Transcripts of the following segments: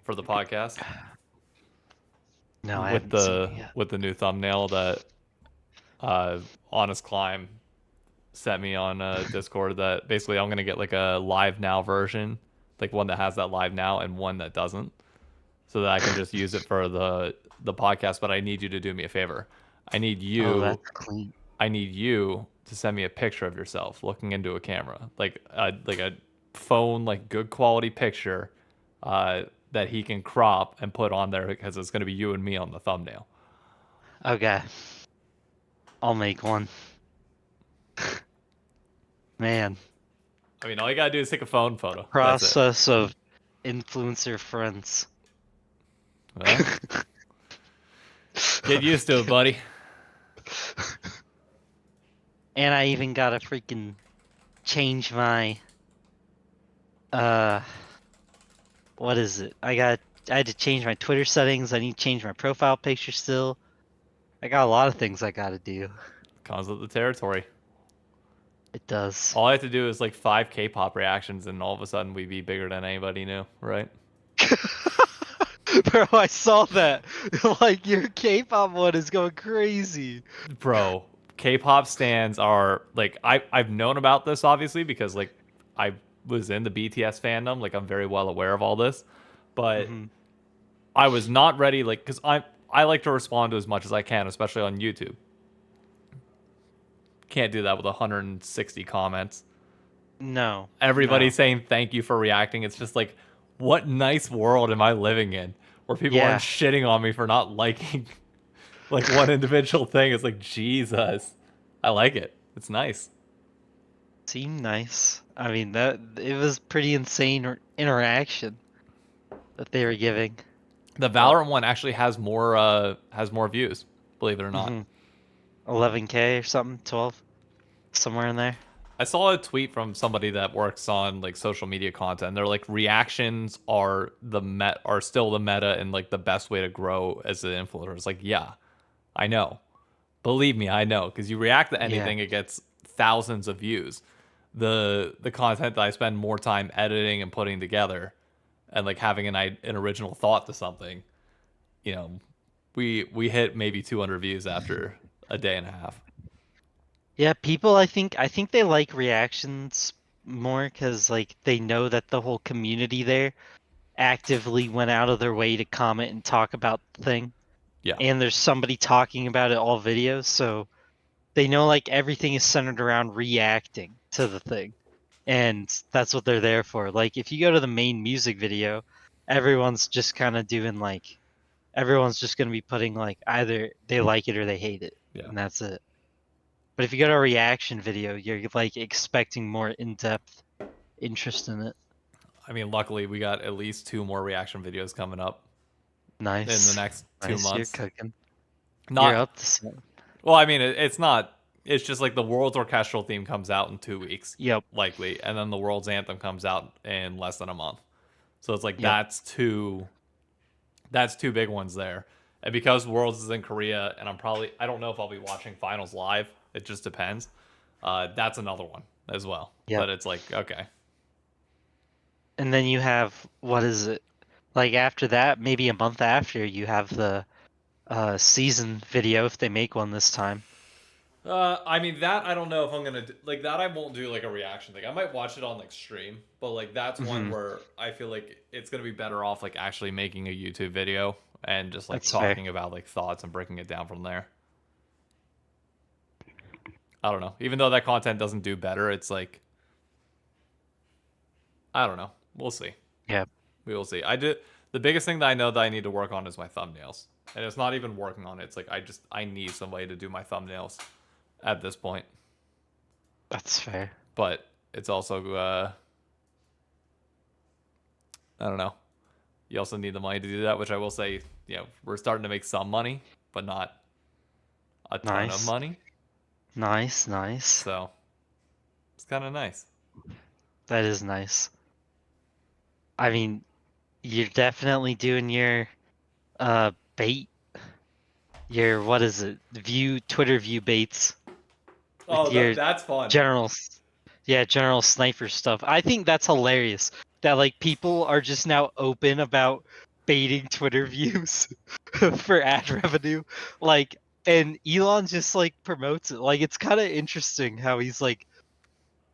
for the podcast. No, I with haven't seen it yet. the new thumbnail that Honest Climb sent me on Discord. That basically I'm gonna get like a live now version, like one that has that live now and one that doesn't, so that I can just use it for the podcast. But I need you to do me a favor. I need Oh, you. that's clean. I need you to send me a picture of yourself looking into a camera, like a phone, like good quality picture, that he can crop and put on there because it's gonna be you and me on the thumbnail. Okay. I'll make one. Man. I mean, all you gotta do is take a phone photo. Process of influencer friends. Well, get used to it, buddy. And I even gotta freaking change my what is it? I had to change my Twitter settings. I need to change my profile picture still. I got a lot of things I gotta do. Comes with the territory. It does. All I have to do is like 5 Kpop reactions, and all of a sudden we'd be bigger than anybody new, right? Bro, I saw that. Like, your K-pop one is going crazy. Bro, K-pop stands are like I've known about this obviously because like I was in the BTS fandom, like I'm very well aware of all this, but I was not ready, like, because I like to respond to as much as I can, especially on YouTube. Can't do that with 160 comments. No. Everybody saying thank you for reacting. It's just like, what nice world am I living in where people aren't shitting on me for not liking like one individual thing? It's like, Jesus. I like it. It's nice. Seemed nice. I mean, it was pretty insane interaction that they were giving. The Valorant one actually has more views, believe it or not. 11K or something, 12, somewhere in there. I saw a tweet from somebody that works on like social media content. They're like, reactions are still the meta and like the best way to grow as an influencer. It's like, yeah, I know. Believe me, I know, because you react to anything, it gets thousands of views. The content that I spend more time editing and putting together, and like having an original thought to something, you know, we hit maybe 200 views after a day and a half. Yeah, people, I think they like reactions more because like they know that the whole community there actively went out of their way to comment and talk about the thing. Yeah. And there's somebody talking about it all videos, so they know like everything is centered around reacting to the thing. And that's what they're there for. Like if you go to the main music video, everyone's just kind of doing like, everyone's just going to be putting like either they like it or they hate it. Yeah. And that's it. But if you go to a reaction video, you're like expecting more in-depth interest in it. I mean, luckily we got at least 2 more reaction videos coming up. Nice. In the next 2 months. You're cooking. Not, you're up to something. Well, I mean, it's not. It's just like the World's Orchestral theme comes out in 2 weeks. Yep. Likely. And then the World's Anthem comes out in less than a month. So it's like, that's two big ones there. And because Worlds is in Korea, and I don't know if I'll be watching finals live. It just depends. That's another one as well. Yep. But it's like, okay. And then you have, what is it? Like after that, maybe a month after, you have the season video if they make one this time. I mean, that I don't know if I'm gonna do, like that. I won't do like a reaction thing. I might watch it on like stream, but like that's one where I feel like it's gonna be better off like actually making a YouTube video and just like talking about like thoughts and breaking it down from there. I don't know. Even though that content doesn't do better, it's like, I don't know. We'll see. Yeah. We will see. The biggest thing that I know that I need to work on is my thumbnails. And it's not even working on it. It's like I need somebody to do my thumbnails at this point. That's fair. But it's also I don't know. You also need the money to do that, which I will say, you know, we're starting to make some money, but not a ton of money. Nice. So it's kind of nice. That is nice. I mean, you're definitely doing your bait. Your, what is it? Twitter view baits. Oh, that's fun. General sniper stuff. I think that's hilarious. That like people are just now open about baiting Twitter views for ad revenue. Like, and Elon just like promotes it. Like, it's kind of interesting how he's like,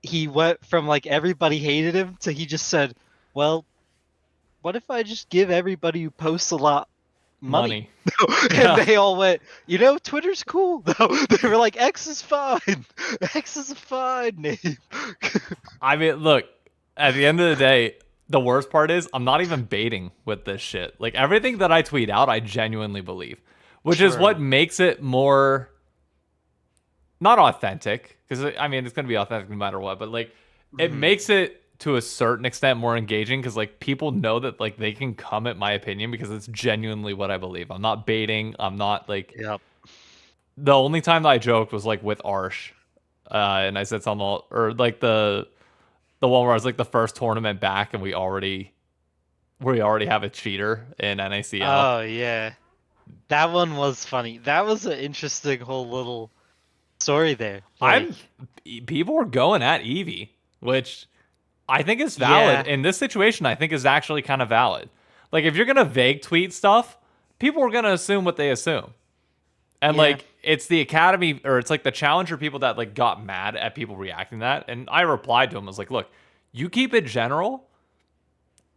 he went from like everybody hated him to he just said, well, what if I just give everybody who posts a lot money? Money. And Yeah. they all went, Twitter's cool. No, they were like, X is fine. X is a fine name. I mean, look, at the end of the day, the worst part is I'm not even baiting with this shit. Like everything that I tweet out, I genuinely believe, which is what True. makes it more not authentic. Because I mean, it's gonna be authentic no matter what. But like, it Mhm. makes it to a certain extent more engaging because like people know that like they can come at my opinion because it's genuinely what I believe. I'm not baiting. I'm not like Yep. the only time that I joked was like with Arsh, and I said something or like the one where I was like the first tournament back and we already have a cheater in NACL. Oh yeah. That one was funny. That was an interesting whole little story there. Like, People were going at Eevee, which I think is valid yeah, in this situation. I think is actually kind of valid. Like if you're gonna vague tweet stuff, people are gonna assume what they assume, and yeah, like it's the academy or it's like the challenger people that like got mad at people reacting to that, and I replied to him. I was like, look, you keep it general.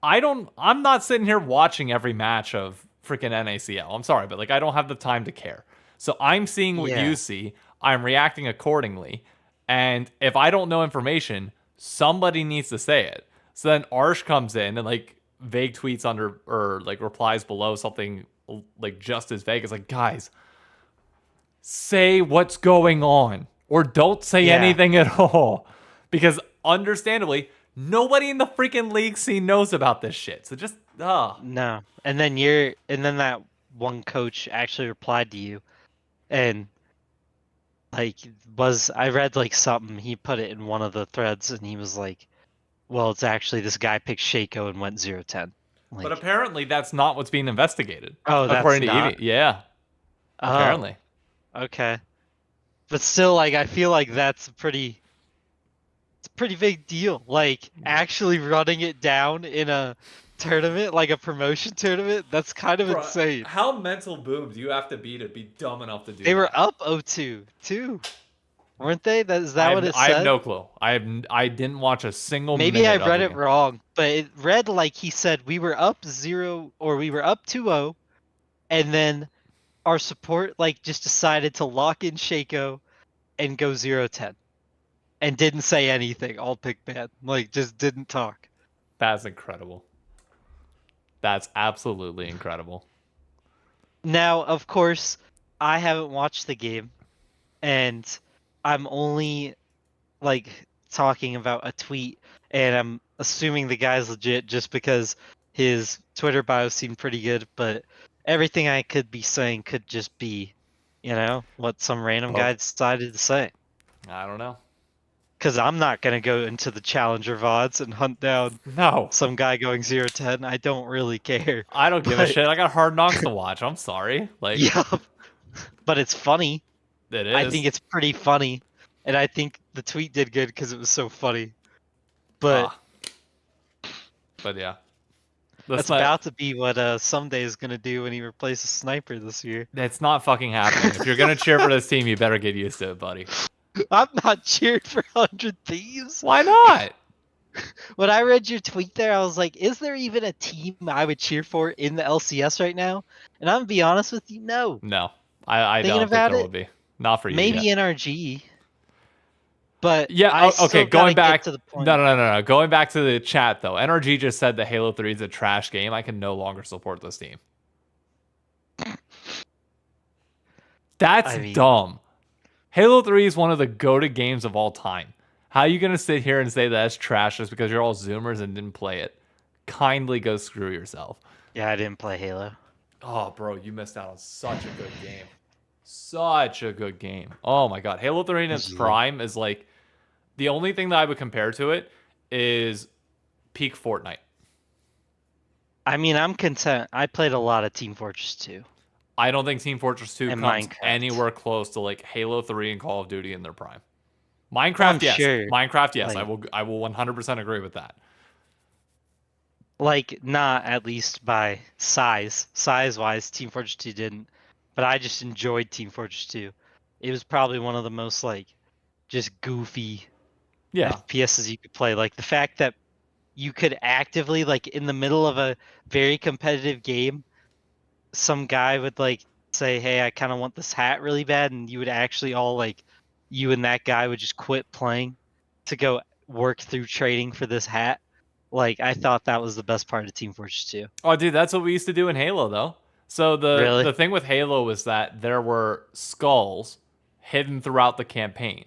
I'm not sitting here watching every match of freaking NACL. I'm sorry, but like I don't have the time to care. So I'm seeing what you yeah, see. I'm reacting accordingly. And if I don't know information, somebody needs to say it. So then Arsh comes in and like vague tweets under or like replies below something like just as vague. It's like, guys, say what's going on or don't say yeah. anything at all. Because understandably, nobody in the freaking league scene knows about this shit. So just, No. And then that one coach actually replied to you and like I read like something, he put it in one of the threads and he was like, well, it's actually this guy picked Shaco and went 0-10. But Like, apparently that's not what's being investigated, oh, that's according to not. Evie. Yeah, Oh, apparently. okay. But still, like, I feel like it's a pretty big deal. Like, actually running it down in a tournament, like a promotion tournament, that's kind of Bro, insane. how mental boom do you have to be dumb enough to do They were that? up 0-2 too, weren't they? Is I that what have it I have said? no clue. I didn't watch a single Maybe I minute of read the it game. wrong, but it read like he said we were up 0 or we were up 2-0, and then our support like just decided to lock in Shaco and go 0-10 and didn't say anything. All pick bad, like just didn't talk. That's incredible. That's absolutely incredible. Now, of course, I haven't watched the game, and I'm only like talking about a tweet, and I'm assuming the guy's legit just because his Twitter bio seemed pretty good, but everything I could be saying could just be, what some random guy Well, decided to say. I don't know. Because I'm not going to go into the Challenger VODs and hunt down No, some guy going 0-10. I don't really care. I don't give a But shit. I got Hard Knocks to watch. I'm sorry. Like, yeah, but it's funny. it I think is. it's pretty funny. And I think the tweet did good because it was so funny. But Ah, but yeah. That's that's not. about to be what Someday is gonna do when he replaces Sniper this year. It's not fucking happening. If you're gonna cheer for this team, you better get used to it, buddy. I'm not cheered for 100 Thieves. Why not? When I read your tweet there, I was like, is there even a team I would cheer for in the LCS right now? And I'm gonna be honest with you, no. No, I Thinking don't think about there it, would be. Not for you maybe yet. NRG, but Yeah. I Okay. still Going gotta get back. to the No, point. no, no, no, no. Going back to the chat though. NRG just said that Halo 3 is a trash game. I can no longer support this team. That's I mean, dumb. Halo 3 is one of the go-to games of all time. How are you gonna sit here and say that's trash just because you're all Zoomers and didn't play it? Kindly go screw yourself. yeah, I didn't play Halo. Oh, bro, you missed out on such a good game. Such a good game. Oh my god. Halo 3 in its Easily. prime is like the only thing that I would compare to it is peak Fortnite. I mean, I'm content. I played a lot of Team Fortress 2 I don't think Team Fortress 2 and comes Minecraft. anywhere close to like Halo 3 and Call of Duty in their prime. I'm Minecraft, yes. sure, Minecraft, yes. I like, will 100% agree with that. Like, not at least by size. Size-wise, Team Fortress 2 didn't. But I just enjoyed Team Fortress 2. It was probably one of the most, like, just goofy Yeah. FPSs you could play. Like, the fact that you could actively, like, in the middle of a very competitive game, some guy would, like, say, hey, I kind of want this hat really bad, and you would actually all, like, you and that guy would just quit playing to go work through trading for this hat. Like, I thought that was the best part of Team Fortress 2. Oh, dude, that's what we used to do in Halo, though. So Really? the thing with Halo was that there were skulls hidden throughout the campaign,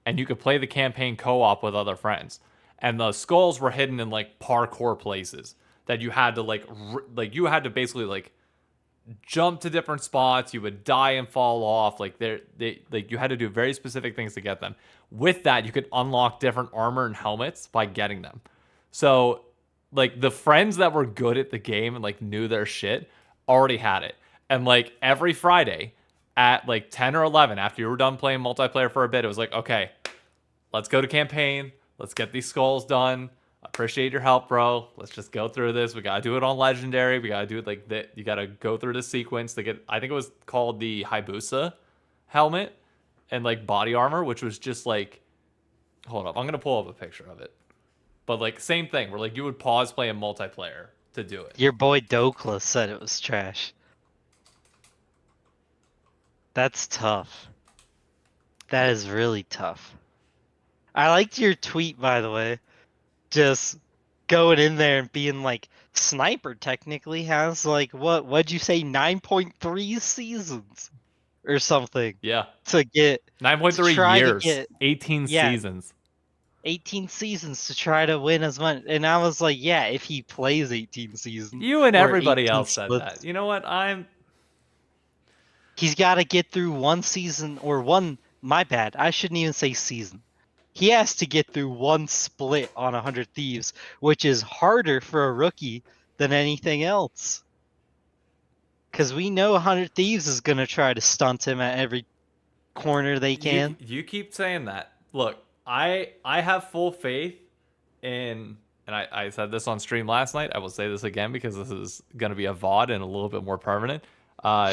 and you could play the campaign co-op with other friends. And the skulls were hidden in like parkour places that you had to like you had to basically like jump to different spots. You would die and fall off. Like they like you had to do very specific things to get them. With that, you could unlock different armor and helmets by getting them. So like the friends that were good at the game and like knew their shit already had it. And like every Friday at like 10 or 11 after you were done playing multiplayer for a bit, it was like, okay, let's go to campaign. Let's get these skulls done. Appreciate your help, bro. Let's just go through this. We gotta do it on legendary. We gotta do it like that. You gotta go through the sequence to get. I think it was called the Hayabusa helmet and like body armor, which was just like. Hold up, I'm gonna pull up a picture of it. But like same thing, where like you would pause playing multiplayer to do it. Your boy Dokla said it was trash. That's tough. That is really tough. I liked your tweet, by the way. Just going in there and being like, Sniper technically has like, what'd you say, 9.3 seasons or something Yeah, to get 9.3 try to years, get 18 yeah, seasons. 18 seasons to try to win as much. And I was like, yeah, if he plays 18 seasons You and or everybody 18 else said splits, that. You know what? he's got to get through one season or one. My bad. I shouldn't even say season. He has to get through one split on 100 Thieves, which is harder for a rookie than anything else. Because we know 100 Thieves is going to try to stunt him at every corner they can. You keep saying that. Look, I have full faith in, and I said this on stream last night. I will say this again because this is going to be a VOD and a little bit more permanent. I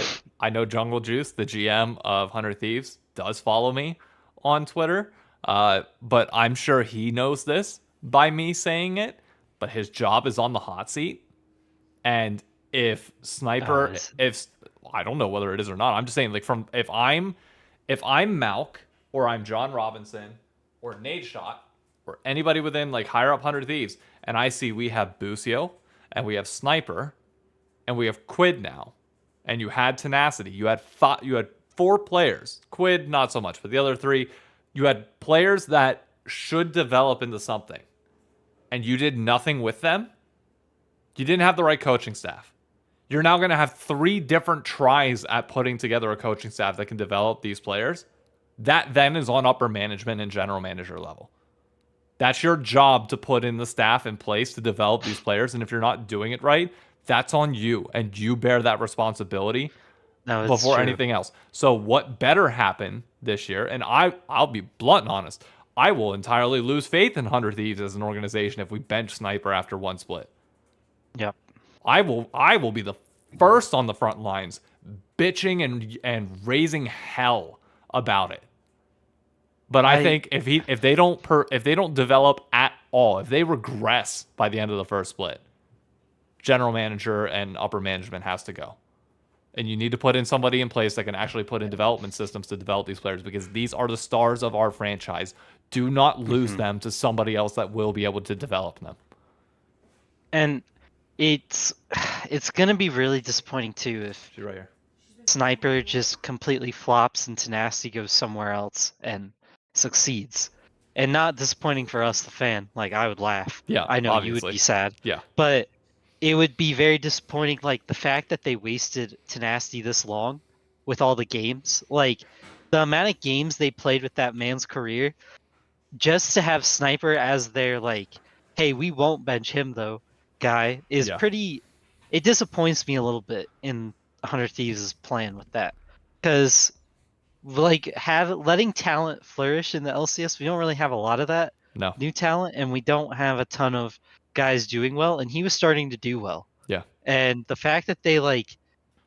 know Jungle Juice, the GM of 100 Thieves, does follow me on Twitter. But I'm sure he knows this by me saying it. But his job is on the hot seat. And if Sniper, if I don't know whether it is or not, I'm just saying, like, from if I'm Malk or I'm John Robinson or Nade Shot or anybody within like higher up 100 Thieves, and I see we have Busio and we have Sniper and we have Quid now, and you had Tenacity, you had four players, Quid not so much, but the other three, you had players that should develop into something, and you did nothing with them. You didn't have the right coaching staff. You're now going to have 3 different tries at putting together a coaching staff that can develop these players. That then is on upper management and general manager level. That's your job to put in the staff in place to develop these players. And if you're not doing it right, that's on you. And you bear that responsibility before anything else. So what better happen this year? And I'll be blunt and honest. I will entirely lose faith in 100 Thieves as an organization if we bench Sniper after one split. Yep. I will be the first on the front lines bitching and raising hell about it. But I think if they don't develop at all, if they regress by the end of the first split, general manager and upper management has to go. And you need to put in somebody in place that can actually put in development systems to develop these players, because these are the stars of our franchise. Do not lose them to somebody else that will be able to develop them. And it's gonna be really disappointing too if She's right here. Sniper just completely flops and Tenacity goes somewhere else and succeeds. And not disappointing for us, the fan. Like, I would laugh. Yeah, I know obviously. you would be sad. Yeah. But it would be very disappointing, like, the fact that they wasted Tenacity this long with all the games. Like, the amount of games they played with that man's career, just to have Sniper as their, like, hey, we won't bench him, though, guy, is pretty... It disappoints me a little bit in 100 Thieves' plan with that. Because, like, letting talent flourish in the LCS, we don't really have a lot of that. No. New talent, and we don't have a ton of guys doing well, and he was starting to do well. Yeah. And the fact that they like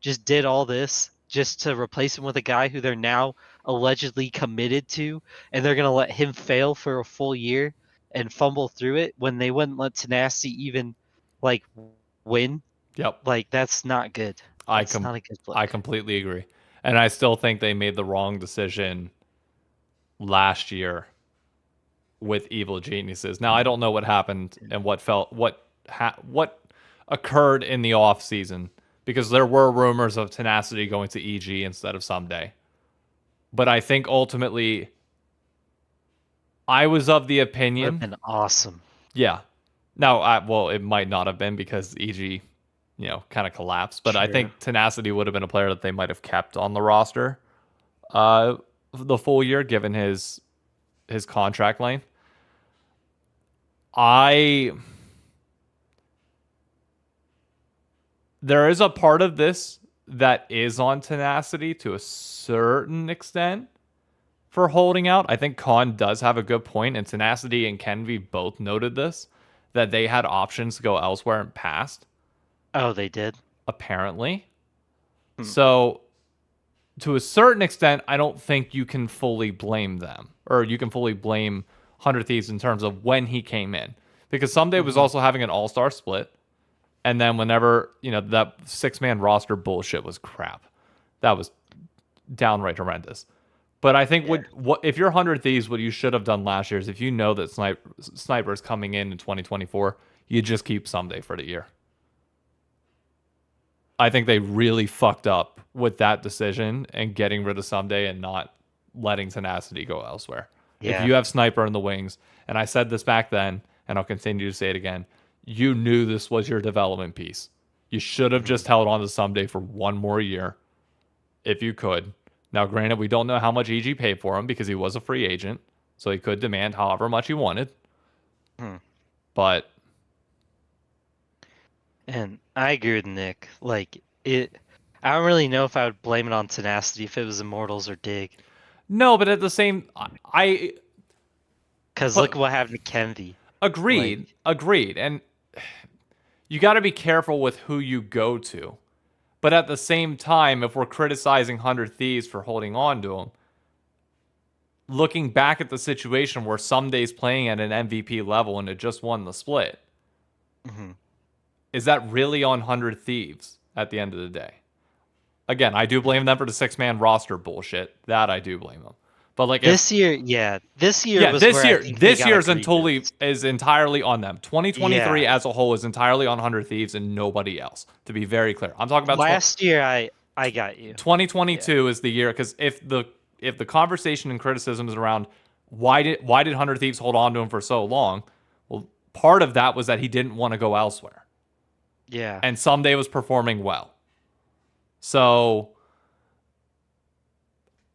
just did all this just to replace him with a guy who they're now allegedly committed to, and they're gonna let him fail for a full year and fumble through it when they wouldn't let Tenacity even like win. Yep. Like that's not good. That's not a good look. I completely agree. And I still think they made the wrong decision last year with Evil Geniuses. Now I don't know what happened and what occurred in the off season, because there were rumors of Tenacity going to EG instead of Someday. But I think ultimately I was of the opinion. Would have been awesome. Yeah. Now, well, it might not have been because EG, kind of collapsed. But I think Tenacity would have been a player that they might have kept on the roster the full year, given his contract length. There is a part of this that is on Tenacity to a certain extent for holding out. I think Khan does have a good point, and Tenacity and Kenvi both noted this, that they had options to go elsewhere and passed. Oh, they did? Apparently. So, to a certain extent, I don't think you can fully blame them, or you can fully blame 100 Thieves in terms of when he came in. Because Someday was also having an all-star split, and then whenever, that 6-man roster bullshit was crap. That was downright horrendous. But I think what if you're 100 Thieves, what you should have done last year is, if you know that Sniper's coming in 2024, you just keep Someday for the year. I think they really fucked up with that decision and getting rid of Someday and not letting Tenacity go elsewhere. Yeah. If you have Sniper in the wings, and I said this back then, and I'll continue to say it again, you knew this was your development piece. You should have just held on to Someday for one more year, if you could. Now, granted, we don't know how much EG paid for him because he was a free agent, so he could demand however much he wanted. But, and I agree with Nick. Like I don't really know if I would blame it on Tenacity if it was Immortals or Dig. No, but at the same, because look what happened to Kenvi. Agreed. And you got to be careful with who you go to. But at the same time, if we're criticizing 100 Thieves for holding on to him, looking back at the situation where Someday's playing at an MVP level and it just won the split, is that really on 100 Thieves at the end of the day? Again, I do blame them for the 6-man roster bullshit. That I do blame them. But like this year is entirely on them. 2023 as a whole is entirely on 100 Thieves and nobody else. To be very clear, I'm talking about last year. I got you. 2022 is the year, because if the conversation and criticism is around why did 100 Thieves hold on to him for so long, well, part of that was that he didn't want to go elsewhere. Yeah, and Someday was performing well. So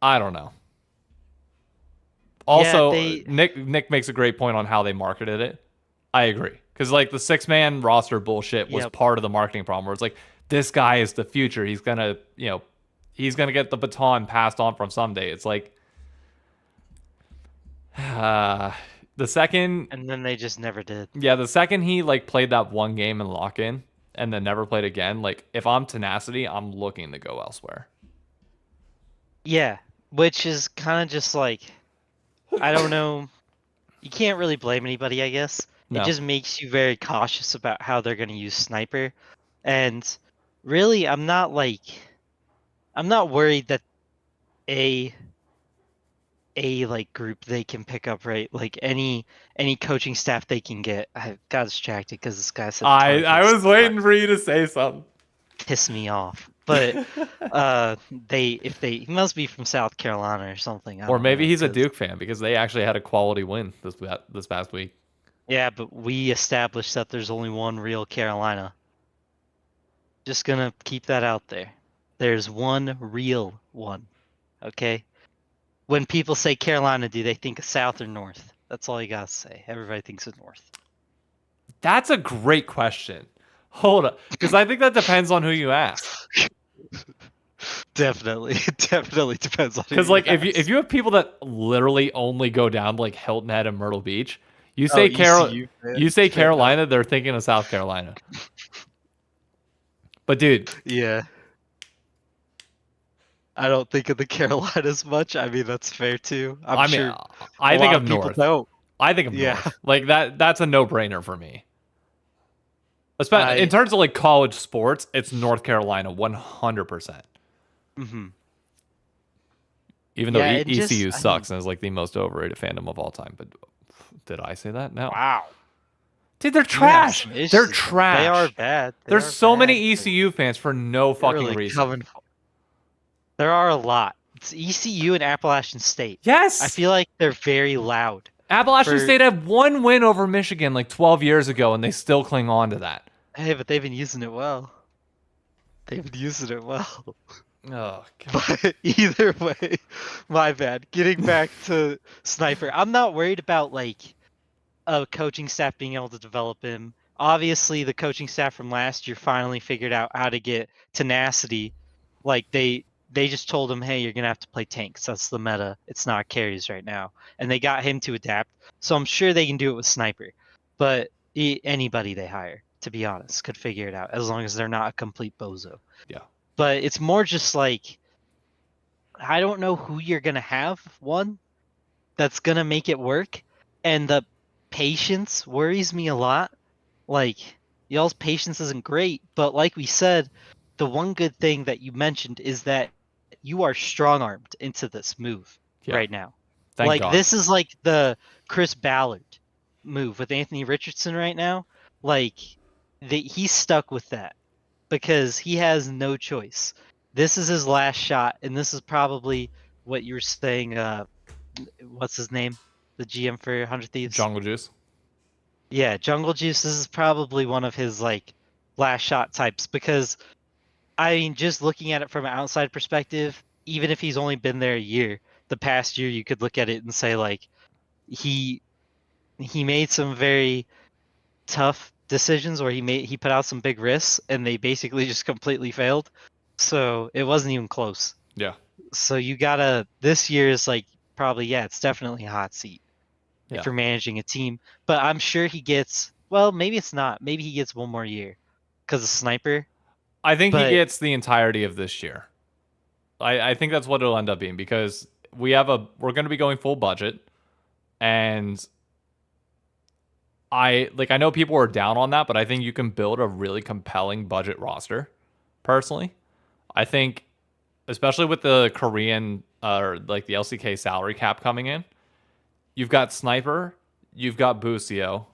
I don't know. Also, Nick makes a great point on how they marketed it. I agree. Because like the 6-man roster bullshit was part of the marketing problem, where it's like, this guy is the future. He's gonna get the baton passed on from Someday. It's like the second, and then they just never did. Yeah, the second he like played that one game in lock-in and then never played again, like if I'm Tenacity, I'm looking to go elsewhere. Yeah, which is kind of just like, I don't know. You can't really blame anybody, I guess. No. It just makes you very cautious about how they're going to use Sniper. And really, I'm not worried that a like group they can pick up, right? Like any coaching staff they can get. I got distracted because this guy said I was waiting for you to say something. Piss me off. But he must be from South Carolina or something. Or maybe he's a Duke fan, because they actually had a quality win this past week. Yeah, but we established that there's only one real Carolina. Just gonna keep that out there. There's one real one. Okay? When people say Carolina, do they think of South or North? That's all you gotta say. Everybody thinks of North. That's a great question. Hold up, because I think that depends on who you ask. Definitely depends on who. Because like if you have people that literally only go down to like Hilton Head and Myrtle Beach, You Oh, say ECU you fans. say Fair enough. Carolina, they're thinking of South Carolina. But dude, Yeah. I don't think of the Carolinas much. I mean, that's fair too. I'm I mean, sure a I think lot of of people North. don't. I think of Yeah. North. Like that's a no-brainer for me. Especially in I. terms of like college sports, it's North Carolina 100%. Mhm. Even though Yeah, and just ECU I mean, sucks and is like the most overrated fandom of all time. But did I say that? No. wow. Dude, they're You have trash. some They're issues with them. They are trash. bad. They There's are so many bad, but ECU fans for no they're fucking really reason. coming for. There are a lot. It's ECU and Appalachian State. I Yes. feel like they're very loud. Appalachian For State had one win over Michigan like 12 years ago, and they still cling on to that. hey, but they've been using it well. They've been using it well. Oh god. But either way, my bad. Getting back to Sniper, I'm not worried about like a coaching staff being able to develop him. Obviously, the coaching staff from last year finally figured out how to get tenacity. Like they just told him, "Hey, you're gonna have to play tanks. That's the meta. It's not carries right now." And they got him to adapt. So I'm sure they can do it with Sniper. But anybody they hire, to be honest, could figure it out as long as they're not a complete bozo. Yeah. But it's more just like I don't know who you're gonna have one that's gonna make it work, and the patience worries me a lot. Like y'all's patience isn't great, but like we said, the one good thing that you mentioned is that you are strong armed into this move Yeah. right now. Thank Like God. this is like the Chris Ballard move with Anthony Richardson right now. Like he's stuck with that because he has no choice. This is his last shot, and this is probably what you were saying. What's his name? The GM for 100 Thieves? Jungle Juice. Yeah, Jungle Juice. This is probably one of his like last shot types because I mean, just looking at it from an outside perspective, even if he's only been there a year, the past year you could look at it and say like he he made some very tough decisions or he put out some big risks and they basically just completely failed. So it wasn't even close. Yeah. So you gotta this year is like probably yeah, it's definitely a hot seat if Yeah. you're managing a team. But I'm sure he gets well, maybe it's not. Maybe he gets one more year because of Sniper. I think he But gets the entirety of this year. I think that's what it'll end up being because we're going to be going full budget, and I know people are down on that, but I think you can build a really compelling budget roster. Personally, I think, especially with the Korean or like the LCK salary cap coming in, you've got Sniper, you've got Busio.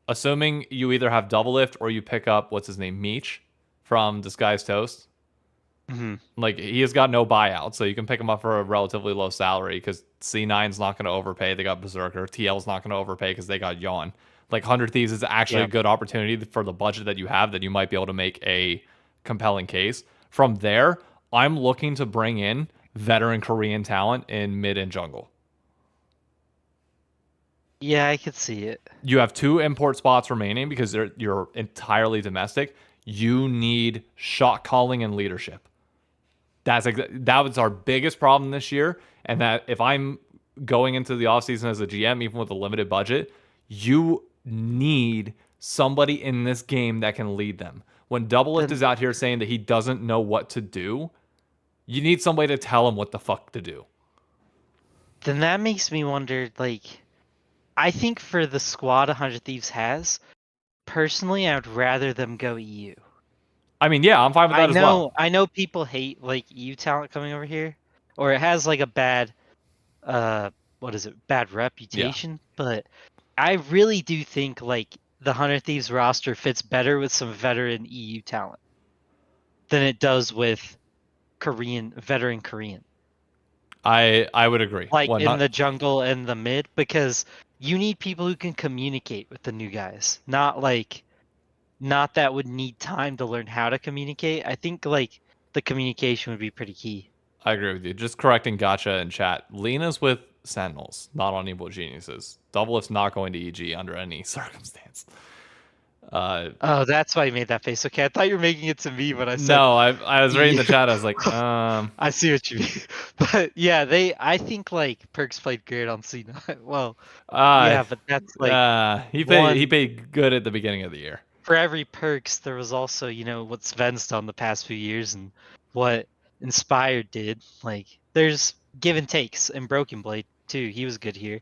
Assuming you either have double lift or you pick up what's his name, Meech from Disguised Toast. mhm. Like he has got no buyout, so you can pick him up for a relatively low salary because C9's not going to overpay. They got Berserker. TL's not going to overpay because they got Yawn. Like 100 Thieves is actually Yeah. a good opportunity for the budget that you have that you might be able to make a compelling case. From there, I'm looking to bring in veteran Korean talent in mid and jungle. Yeah, I could see it. You have 2 import spots remaining because you're entirely domestic. You need shot calling and leadership. That was our biggest problem this year. And that if I'm going into the offseason as a GM, even with a limited budget, you need somebody in this game that can lead them. When Double Lift Then is out here saying that he doesn't know what to do, you need somebody to tell him what the fuck to do. then that makes me wonder like I think for the squad 100 Thieves has, personally I would rather them go EU. I mean, yeah, I'm fine with that as well. I know people hate like EU talent coming over here or it has like a bad what is it? Bad Yeah, reputation, but I really do think like the 100 Thieves roster fits better with some veteran EU talent than it does with veteran Korean. I would agree. Like One in not the jungle and the mid because you need people who can communicate with the new guys, not that would need time to learn how to communicate. I think like the communication would be pretty key. I agree with you. Just correcting Gotcha in chat. Lena's with Sentinels, not on Evil Geniuses. Double Lift's not going to EG under any circumstance. Oh, that's why you made that face. Okay, I thought you were making it to me when I said. No, I was reading the chat. I was like, I see what you mean. But yeah, I think like Perks played great on C9. Well, uh, yeah, but that's like he one paid good at the beginning of the year. for every Perks. There was also, what Sven's done the past few years and what Inspired did. Like, there's give and takes, and Broken Blade too. He was good here.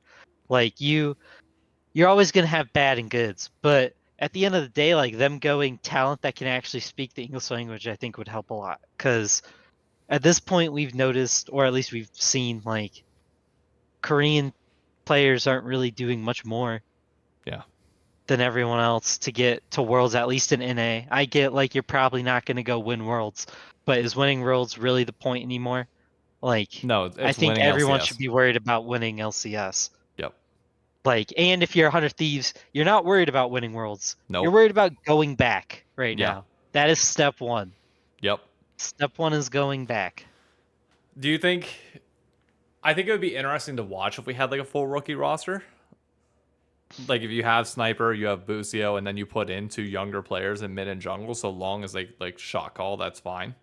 Like you're always gonna have bad and goods, but at the end of the day, like them going talent that can actually speak the English language, I think would help a lot. Because at this point, we've noticed, or at least we've seen, like Korean players aren't really doing much more Yeah. than everyone else to get to Worlds, at least in NA. I get like you're probably not gonna go win Worlds, but is winning Worlds really the point anymore? Like, No, I it's think winning everyone should LCS. be worried about winning LCS. Yep. Like, and if you're 100 Thieves, you're not worried about winning Worlds. You're Nope. worried about going back right Yeah. now. That is step one. Yep. Step one is going back. Do you think? I think it would be interesting to watch if we had like a full rookie roster. Like if you have Sniper, you have Busio, and then you put in two younger players in mid and jungle, so long as they like shot call, that's fine.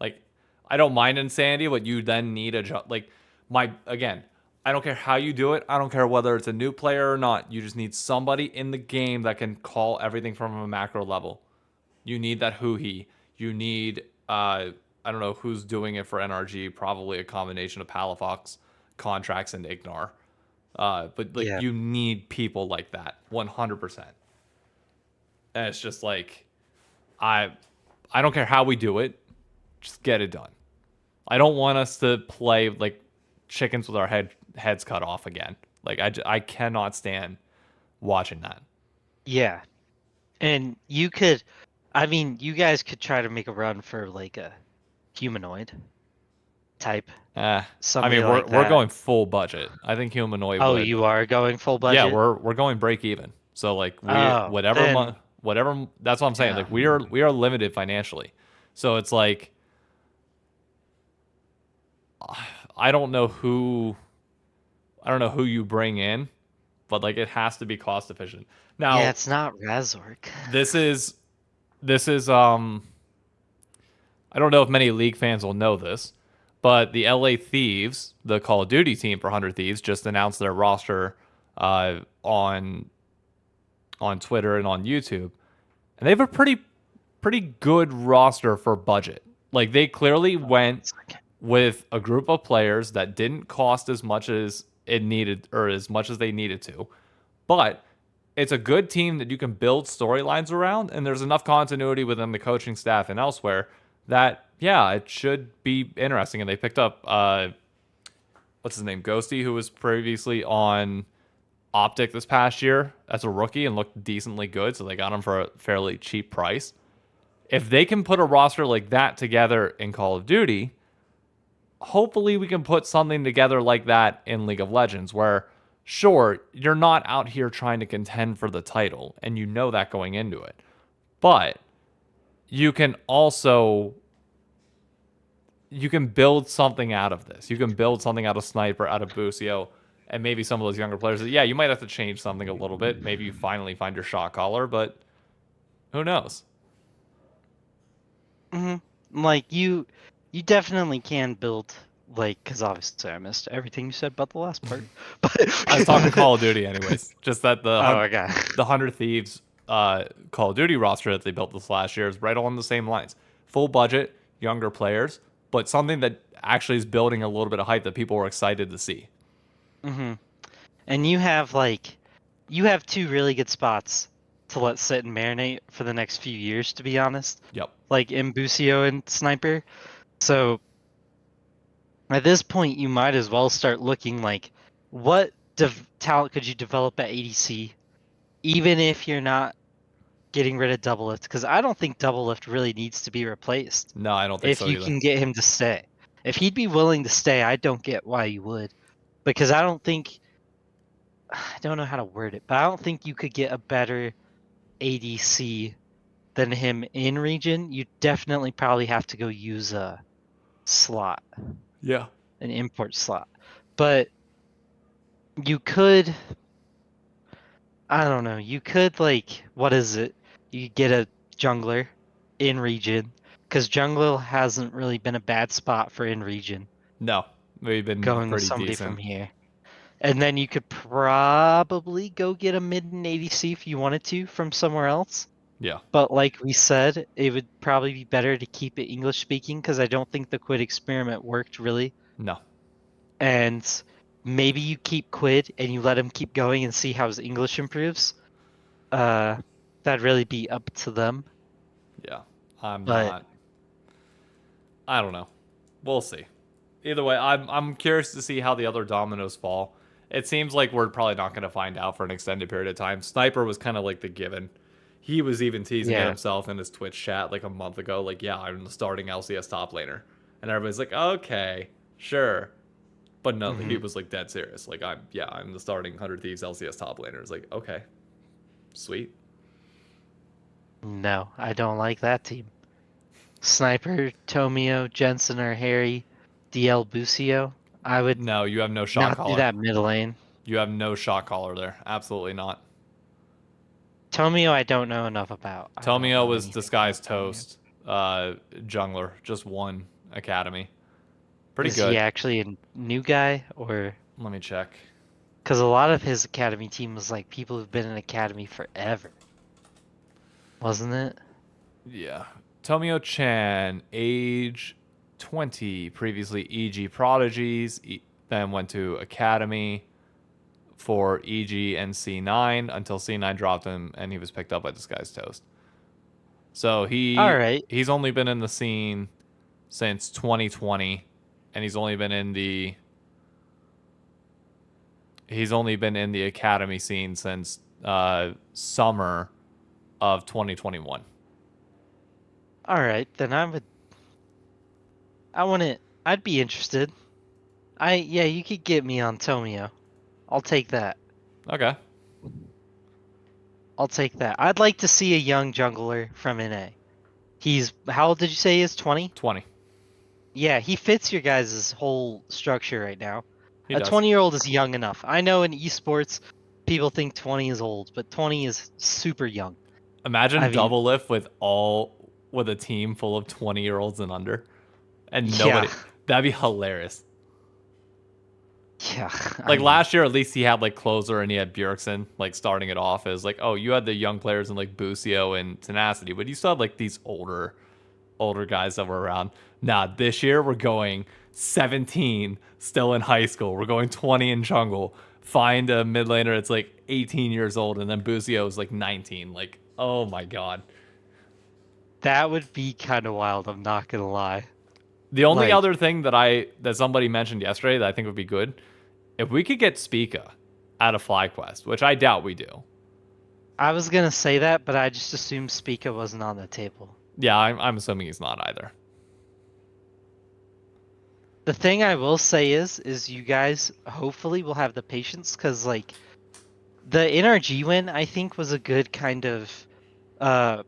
Like I don't mind Insanity, but you then need a like my again. I don't care how you do it. I don't care whether it's a new player or not. You just need somebody in the game that can call everything from a macro level. You need that Huhi. You need I don't know who's doing it for NRG. Probably a combination of Palafox contracts and Ignar. But like Yeah. you need people like that, 100%. And it's just like I I don't care how we do it, just get it done. I don't want us to play like chickens with our heads cut off again. Like I cannot stand watching that. Yeah. And you could, I mean, you guys could try to make a run for like a humanoid type. I Somebody mean like we're that. going full budget. I think humanoid Oh, would. you are going full Yeah, budget? we're going break even. So like we Oh, then, whatever that's what I'm saying. yeah. Like we are limited financially. So it's like I don't know who you bring in, but like it has to be cost efficient. Yeah, Now, it's not Razork. this is I don't know if many League fans will know this, but the LA Thieves, the Call of Duty team for 100 Thieves, just announced their roster on Twitter and on YouTube, and they have a pretty good roster for budget. Like they clearly went with a group of players that didn't cost as much as it needed or as much as they needed to, but it's a good team that you can build storylines around, and there's enough continuity within the coaching staff and elsewhere that yeah, it should be interesting. And they picked up what's his name, Ghosty, who was previously on Optic this past year as a rookie and looked decently good, so they got him for a fairly cheap price. If they can put a roster like that together in Call of Duty, hopefully we can put something together like that in League of Legends where sure, you're not out here trying to contend for the title and you know that going into it. But you can also you can build something out of this. You can build something out of Sniper, out of Busio, and maybe some of those younger players. Yeah, you might have to change something a little bit. Maybe you finally find your shot caller, but who knows? Like you definitely can build, like, because obviously I missed everything you said about the last part. But I was talking Call of Duty, anyways. Just that oh my god. the 100 Thieves Call of Duty roster that they built this last year is right along the same lines. Full budget, younger players, but something that actually is building a little bit of hype that people are excited to see. And you have two really good spots to let sit and marinate for the next few years, to be honest. Yep. Like Mbusio and Sniper. So at this point, you might as well start looking like what talent could you develop at ADC, even if you're not getting rid of Double Lift, because I don't think Double Lift really needs to be replaced. No, I don't think If so you either. can get him to stay. If he'd be willing to stay, I don't get why you would. Because I don't know how to word it, but I don't think you could get a better ADC than him in region. You definitely probably have to go use a slot, Yeah. an import slot. But you could, I don't know, you could, like, what is it? You could get a jungler in region, because jungler hasn't really been a bad spot for in region. No, we've been Going with pretty somebody decent. from here. And then you could probably go get a mid and ADC if you wanted to from somewhere else. Yeah. But like we said, it would probably be better to keep it English speaking because I don't think the Quid experiment worked really. No. And maybe you keep Quid and you let him keep going and see how his English improves. That'd really be up to them. Yeah. I'm But not. I don't know. We'll see. Either way, I'm curious to see how the other dominoes fall. It seems like we're probably not going to find out for an extended period of time. Sniper was kind of like the given. He was even teasing it yeah, himself in his Twitch chat like a month ago, like, yeah, I'm the starting LCS top laner. And everybody's like, okay, sure. But no, he was like dead serious. Like, I'm the starting 100 Thieves LCS top laner. It's like, okay, sweet. no, I don't like that team. Sniper, Tomio, Jensen, or Harry, DL Busio. I would No, you have no shot not do caller. that mid lane. You have no shot caller there. Absolutely not. Tomio, I don't know enough about. I don't Tomio know was anything about disguised Tomio. toast, jungler, just one academy. Pretty Is he good. actually a new guy or? Let me check. Because a lot of his academy team was like people who've been in academy forever, wasn't it? Yeah. Tomio Chan, age 20, previously EG Prodigies, then went to Academy for EG and C9 until C9 dropped him and he was picked up by Disguised Toast. So All right. he's only been in the scene since 2020 and he's only been in the academy scene since summer of 2021. All right, then I want to. I'd be interested. Yeah, you could get me on Tomio. I'll take that. Okay. I'll take that. I'd like to see a young jungler from NA. He's how old did you say he is? 20? 20. Yeah, he fits your guys' whole structure right now. He A does. 20-year-old is young enough. I know in esports people think 20 is old, but 20 is super young. Imagine I mean, double lift with a team full of 20-year-olds and under. And yeah. nobody that'd be hilarious. Yeah. Like last year at least he had like closer and he had Bjergsen like starting it off as like, oh, you had the young players and like Busio and Tenacity, but you still had like these older guys that were around. Nah, this year we're going 17 still in high school. We're going 20 in jungle. Find a mid laner that's like 18 years old and then Busio is like 19. Like, oh my god. That would be kind of wild, I'm not going to lie. The only Like, other thing that somebody mentioned yesterday that I think would be good, if we could get Spica out of FlyQuest, which I doubt we do. I was going to say that, but I just assumed Spica wasn't on the table. Yeah, I'm assuming he's not either. The thing I will say is you guys hopefully will have the patience because like the NRG win I think was a good kind of uh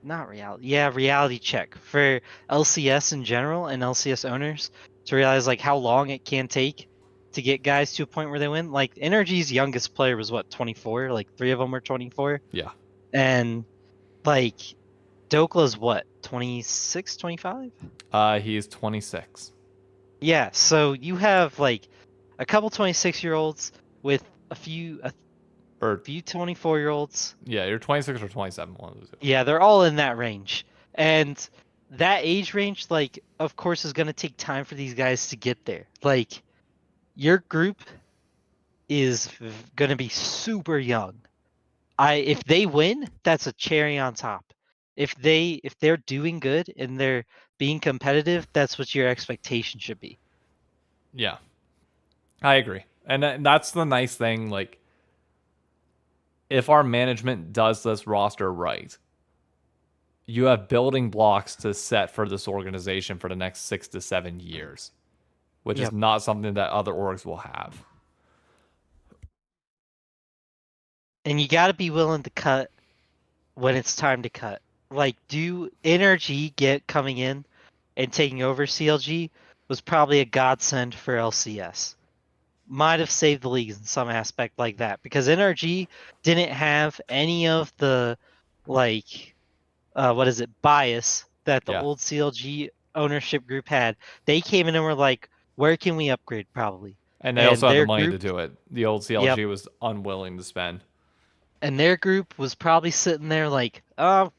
not reality reality check for LCS in general and LCS owners to realize like how long it can take to get guys to a point where they win. Like NRG's youngest player was what 24, like 3 of them were 24. Yeah. And like Dokla's what 26, 25? He's 26. Yeah, so you have like a couple 26-year-olds with a few 24-year-olds. Yeah, you're 26 or 27. One of those two. Yeah, they're all in that range. And that age range, like, of course, is going to take time for these guys to get there. Like, your group is going to be super young. If they win, that's a cherry on top. If they're doing good and they're being competitive, that's what your expectation should be. Yeah, I agree, and that's the nice thing. Like, if our management does this roster right, you have building blocks to set for this organization for the next 6 to 7 years, which is not something that other orgs will have. And you got to be willing to cut when it's time to cut. Like, do NRG get coming in and taking over CLG was probably a godsend for LCS. Might have saved the league in some aspect like that because NRG didn't have any of the like what is it, bias that the Yeah. old CLG ownership group had. They came in and were like, where can we upgrade probably? And they And also had the their money group, to do it. The old yep, CLG was unwilling to spend. and their group was probably sitting there like, oh,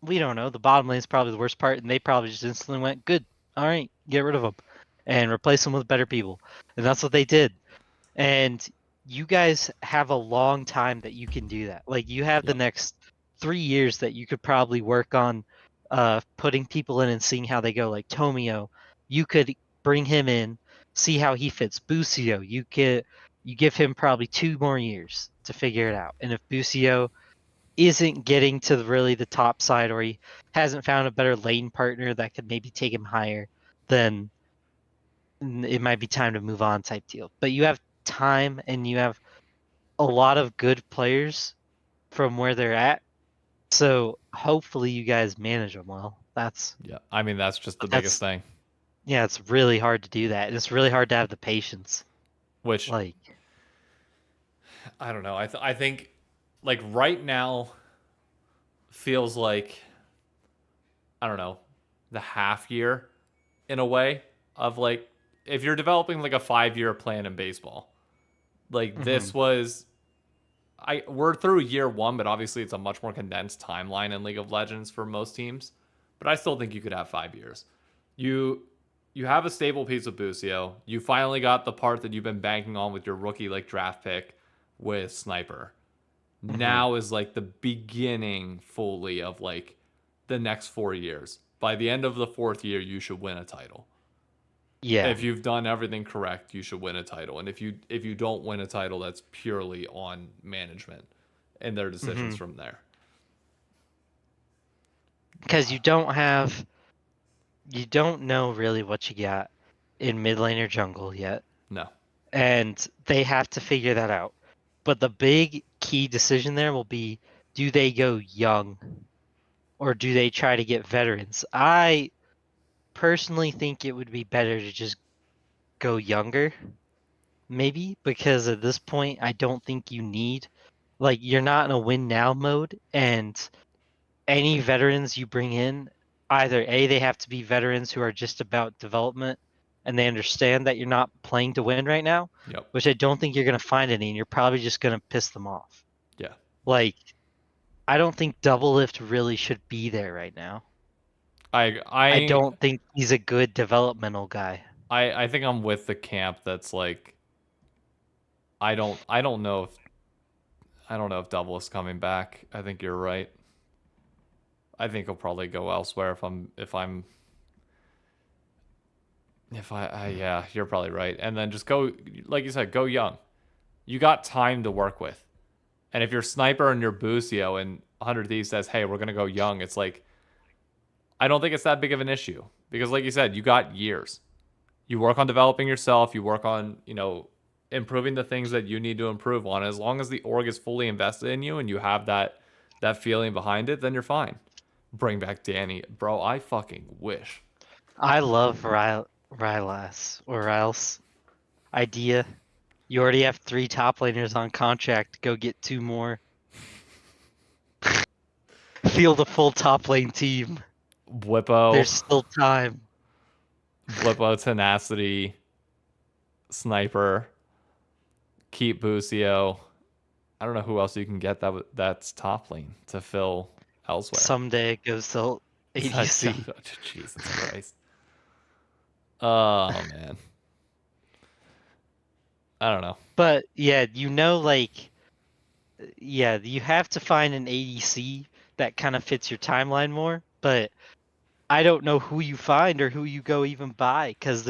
we don't know. The bottom lane is probably the worst part, and they probably just instantly went, good, all right, get rid of them and replace them with better people. And that's what they did. And you guys have a long time that you can do that. Like you have the Yep. next 3 years that you could probably work on putting people in and seeing how they go. Like Tomio, you could bring him in, see how he fits. Busio, you give him probably 2 more years to figure it out. And if Busio isn't getting to really the top side, or he hasn't found a better lane partner that could maybe take him higher, then it might be time to move on type deal. But you have time and you have a lot of good players from where they're at. So hopefully you guys manage them well. Yeah. I mean, that's just the biggest That's thing. yeah, it's really hard to do that. And it's really hard to have the patience. Which Like, I don't know. I think like right now feels like I don't know the half year in a way of like if you're developing like a 5-year plan in baseball. Like mhm. this was we're through year 1, but obviously it's a much more condensed timeline in League of Legends for most teams. But I still think you could have 5 years. You you have a stable piece of Busio. You finally got the part that you've been banking on with your rookie like draft pick with Sniper. Mhm. Now is like the beginning fully of like the next 4 years. By the end of the 4th year, you should win a title. Yeah. If you've done everything correct, you should win a title. And if you don't win a title, that's purely on management and their decisions Mhm. from there. Because you don't know really what you got in mid lane or jungle yet. No. And they have to figure that out. But the big key decision there will be, do they go young or do they try to get veterans? I personally think it would be better to just go younger, maybe, because at this point, I don't think you need, like, you're not in a win now mode, and any veterans you bring in, either A, they have to be veterans who are just about development and they understand that you're not playing to win right now, Yep. which I don't think you're going to find any, and you're probably just going to piss them off. Yeah. Like, I don't think Double Lift really should be there right now. I I I don't think he's a good developmental guy. I think I'm with the camp that's like I don't know if Double is coming back. I think you're right. I think he'll probably go elsewhere if I yeah, you're probably right. And then just go like you said, go young. You got time to work with. And if you're Sniper and you're Busio and 100 Thieves says, "Hey, we're going to go young." It's like I don't think it's that big of an issue because like you said, you got years. You work on developing yourself, you work on, improving the things that you need to improve on. As long as the org is fully invested in you and you have that feeling behind it, then you're fine. Bring back Danny. Bro, I fucking wish. I love Rylas or Ryles idea. You already have 3 top laners on contract. Go get 2 more. Field a full top lane team. Blippo, There's still time. Blippo, Tenacity, Sniper, keep Busio. I don't know who else you can get that's top lane to fill elsewhere. Someday it goes to ADC. Jesus Christ. Oh man. I don't know. But yeah, like, yeah, you have to find an ADC that kind of fits your timeline more. But I don't know who you find or who you go even buy, because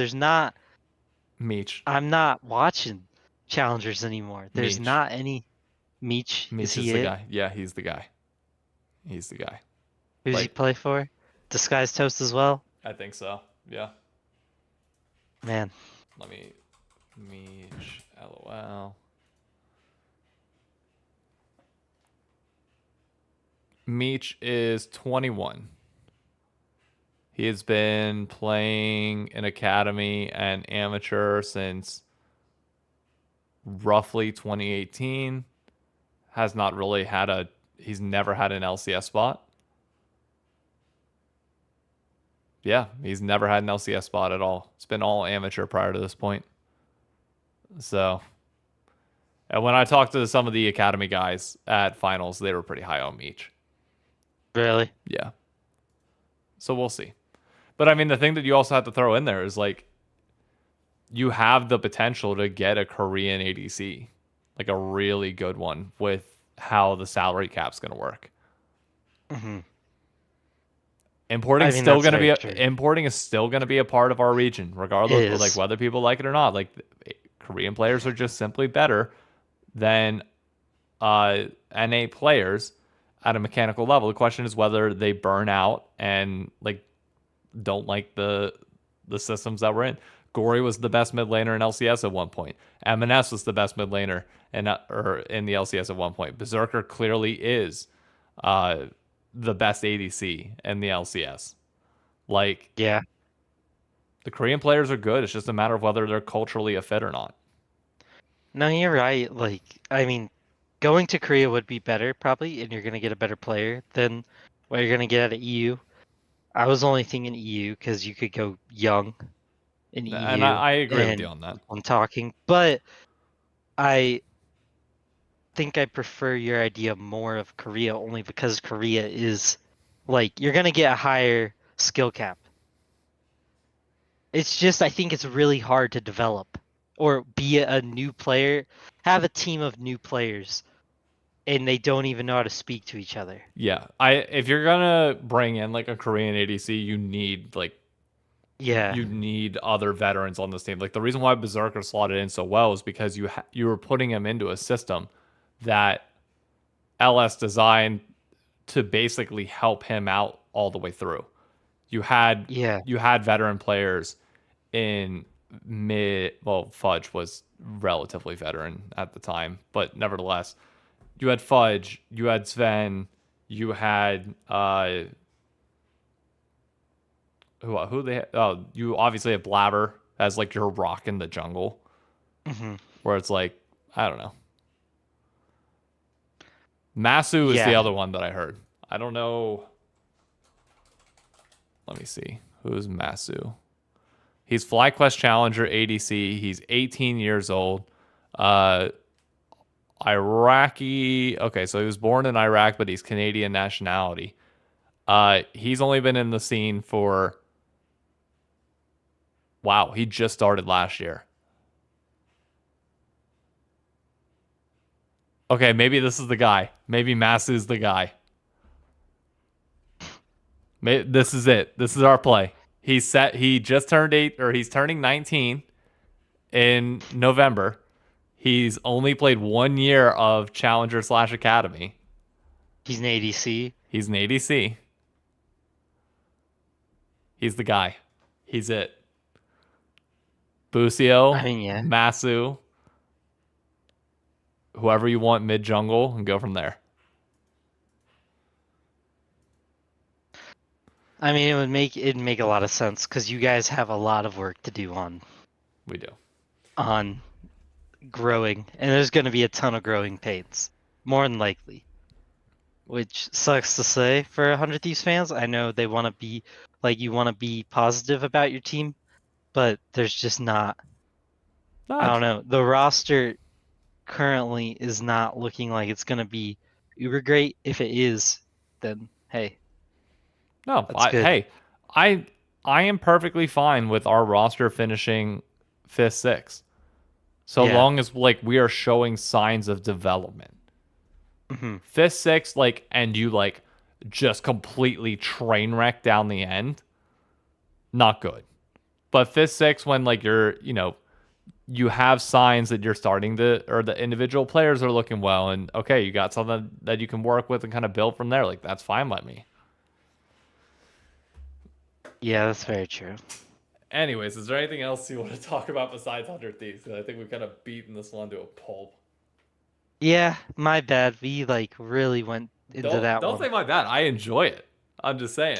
Meech. I'm not watching challengers anymore. There's Meech. not any. Meech, is Meech is he the it? guy. Yeah, he's the guy. He's the guy. Who's he Like, play for? Disguised Toast as well? I think so. Yeah. Man. Let me Meech. LOL. Meech is 21. He has been playing in academy and amateur since roughly 2018. Has not really had a He's never had an LCS spot. Yeah, he's never had an LCS spot at all. It's been all amateur prior to this point. So, and when I talked to some of the academy guys at finals, they were pretty high on Meech. Really? Yeah. So we'll see. But I mean, the thing that you also have to throw in there is like, you have the potential to get a Korean ADC, like a really good one with how the salary cap's going to work. Mm-hmm. Importing I mean, still that's going to be very true. importing is still going to be a part of our region, regardless It of like is. whether people like it or not. Like Korean players are just simply better than NA players at a mechanical level. The question is whether they burn out and like don't like the systems that we're in. Gory was the best mid laner in LCS at one point. M&S was the best mid laner in the LCS at one point. Berserker clearly is the best ADC in the LCS. Like, Yeah. the Korean players are good. It's just a matter of whether they're culturally a fit or not. No, you're right. Like, I mean, going to Korea would be better probably, and you're gonna get a better player than what you're gonna get at EU. I was only thinking EU because you could go young in And EU, I agree with you and on that. I'm talking, but I think I prefer your idea more of Korea only because Korea is like you're gonna get a higher skill cap. It's just I think it's really hard to develop or be a new player, have a team of new players, and they don't even know how to speak to each other. Yeah. If you're gonna bring in like a Korean ADC, you need Yeah, other veterans on this team. Like the reason why Berserker slotted in so well is because you were putting him into a system that LS designed to basically help him out all the way through. You had yeah. veteran players in mid. Well, Fudge was relatively veteran at the time, but nevertheless, you had Fudge, you had Sven, you had who they oh, you obviously have Blabber as like your rock in the jungle, Hmm. where it's like, I don't know. Masu is the Yeah, other one that I heard. I don't know. Let me see. Who's Masu? He's FlyQuest Challenger ADC. He's 18 years old. Uh, Iraqi. Okay, so he was born in Iraq, but he's Canadian nationality. He's only been in the scene for. Wow, he just started last year. Okay, maybe this is the guy. Maybe Masu's the guy. This is it. This is our play. He's set. He just turned 8, or he's turning 19 in November. He's only played 1 year of Challenger / Academy. he's an ADC. He's an ADC. He's the guy. He's it. I Busio, mean, yeah. Masu, whoever you want mid jungle, and go from there. I mean, it'd make a lot of sense because you guys have a lot of work to do We do. on growing, and there's going to be a ton of growing pains, more than likely. Which sucks to say for 100 Thieves fans. I know they want to be like you want to be positive about your team, but there's just not. I don't know. The roster currently is not looking like it's going to be uber great. If it is, then hey, No, that's good. hey, I am perfectly fine with our roster finishing 5th, 6th, so Yeah. long as like we are showing signs of development. Hmm. 5th, 6th, like, and you like just completely train wreck down the end, not good. But 5th, 6th, when like you have signs that you're starting to, or the individual players are looking well, and okay, you got something that you can work with and kind of build from there. Like that's fine by me. Yeah, that's very true. Anyways, is there anything else you want to talk about besides 100 Thieves? I think we've kind of beaten this one to a pulp. Yeah, my bad. We like really went into that Don't one. say my bad. I enjoy it. I'm just saying.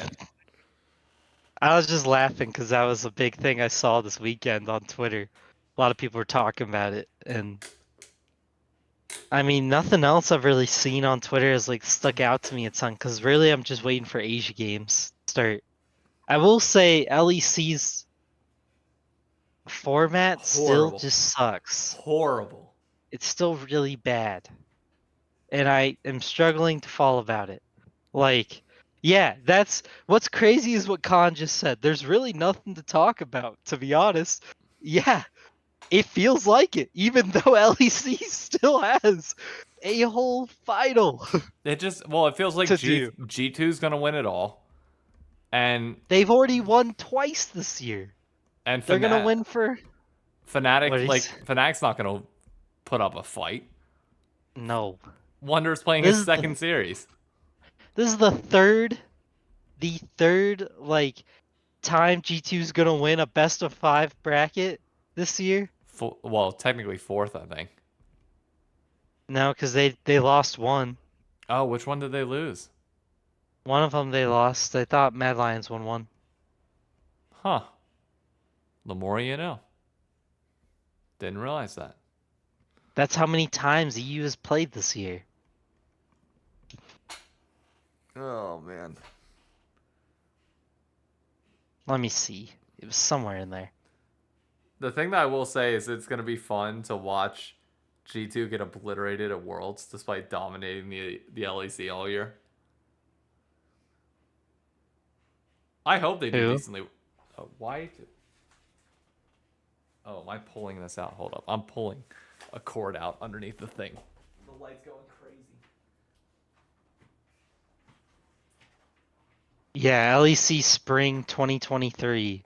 I was just laughing because that was a big thing I saw this weekend on Twitter. A lot of people were talking about it, and I mean, nothing else I've really seen on Twitter has like stuck out to me a ton. Because really, I'm just waiting for Asia games to start. I will say LEC's format still Horrible. just sucks. Horrible. It's still really bad, and I am struggling to fall about it. Like, yeah, that's what's crazy is what Khan just said. There's really nothing to talk about, to be honest. Yeah, it feels like it, even though LEC still has a whole final It just, well, it feels like to do. G2's gonna win it all, and They've already won twice this year. and They're gonna win for what Fnatic, is like Fnatic's not gonna put up a fight. no. Wonder's playing This his is second series. the third like time G2's gonna win a best of 5 bracket this year. Well, technically fourth, I think. No, because they lost one. Oh, which one did they lose? One of them they lost. I thought Mad Lions won one. Huh. The more you know. Didn't realize that. That's how many times EU has played this year. Oh man. Let me see. It was somewhere in there. The thing that I will say is it's gonna be fun to watch G2 get obliterated at Worlds despite dominating the LEC all year. I hope they do Who? decently. Why? Oh, am I pulling this out? Hold up. I'm pulling a cord out underneath the thing. The light's going crazy. Yeah, LEC Spring 2023.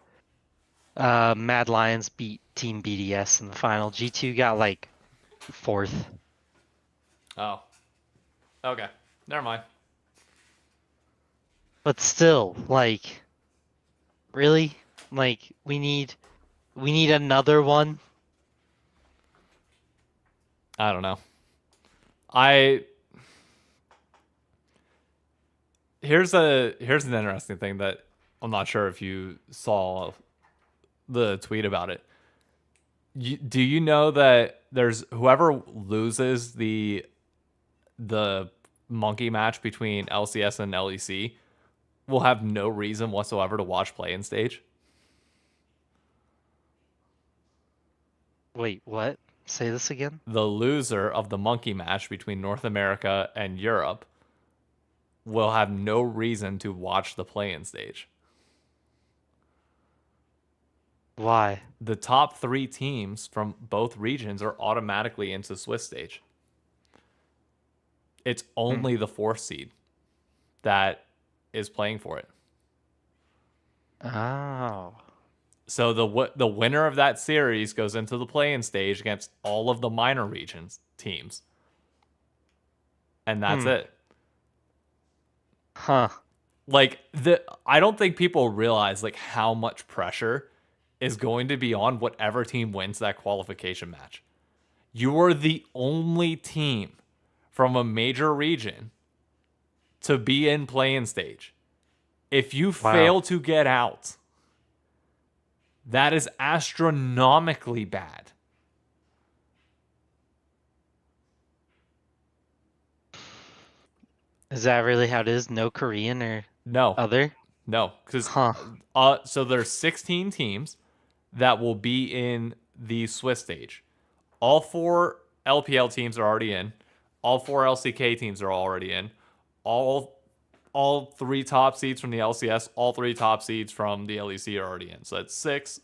Mad Lions beat Team BDS in the final. G2 got like 4th. Oh. Okay. Never mind. But still, like, really? Like, we need another one. I don't know. Here's an interesting thing that I'm not sure if you saw the tweet about it. Do you know that there's whoever loses the monkey match between LCS and LEC will have no reason whatsoever to watch play-in stage? Wait, what? Say this again? The loser of the monkey match between North America and Europe will have no reason to watch the play-in stage. Why? The top 3 teams from both regions are automatically into Swiss stage. It's only the 4th seed that is playing for it. Oh. So the winner of that series goes into the play-in stage against all of the minor regions teams. And that's it. Huh. Like I don't think people realize like how much pressure is going to be on whatever team wins that qualification match. You are the only team from a major region to be in play-in stage. If you fail to get out, that is astronomically bad. Is that really how it is? No Korean or No. other? No, because so there's 16 teams that will be in the Swiss stage. All 4 LPL teams are already in. All 4 LCK teams are already in. All 3 top seeds from the LCS, all 3 top seeds from the LEC are already in. So that's 6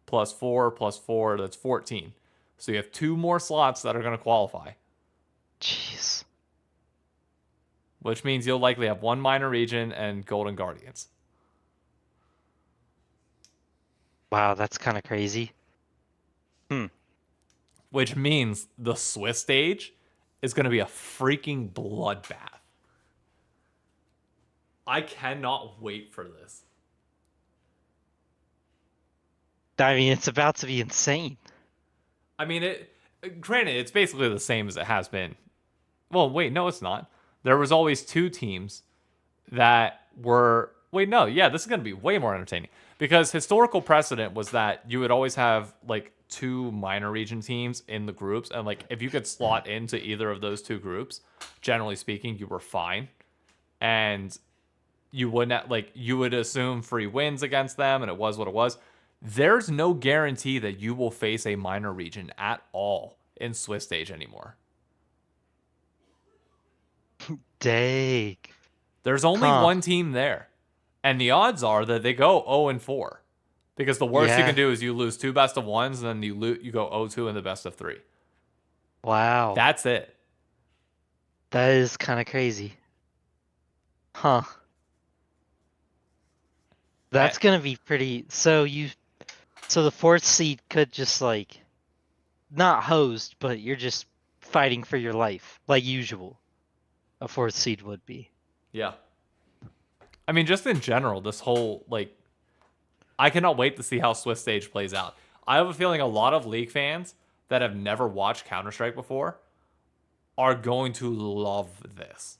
plus 4 plus 4, that's 14. So you have 2 more slots that are going to qualify. Jeez. Which means you'll likely have 1 minor region and Golden Guardians. Wow, that's kind of crazy. Which means the Swiss stage is going to be a freaking bloodbath. I cannot wait for this. I mean, it's about to be insane. I mean, granted, it's basically the same as it has been. Well, wait, no, it's not. There was always 2 teams that were... Wait, no, yeah, this is going to be way more entertaining. Because historical precedent was that you would always have, like, two minor region teams in the groups, and like if you could slot into either of those two groups, generally speaking, you were fine, and you wouldn't like you would assume free wins against them, and it was what it was. There's no guarantee that you will face a minor region at all in Swiss stage anymore. Dang. There's only Huh. one team there, and the odds are that they go 0-4, because the worst you Yeah. can do is you lose 2 best of ones, and then you go 0-2 in the best of 3. Wow. That's it. That is kind of crazy. Huh. That's gonna be pretty. So the fourth seed could just like, not hosed, but you're just fighting for your life like usual. A fourth seed would be. Yeah. I mean, just in general, this whole like, I cannot wait to see how Swiss stage plays out. I have a feeling a lot of League fans that have never watched Counter-Strike before are going to love this.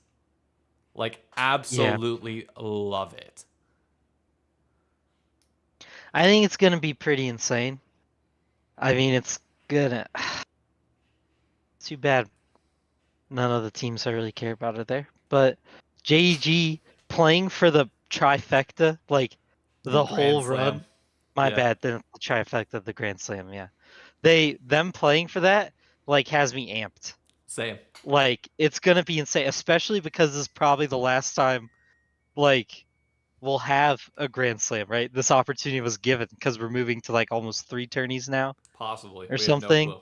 Like, absolutely love it. I think it's gonna be pretty insane. I mean, it's gonna. Too bad none of the teams I really care about are there. But JDG playing for the trifecta, like the whole Grand Slam. run. My Yeah. bad, the trifecta, the Grand Slam, yeah. Them playing for that, like, has me amped. Same. Like, it's gonna be insane, especially because this is probably the last time, like, we'll have a Grand Slam, right? This opportunity was given because we're moving to like almost 3 tourneys now Possibly. or We have no something. clue.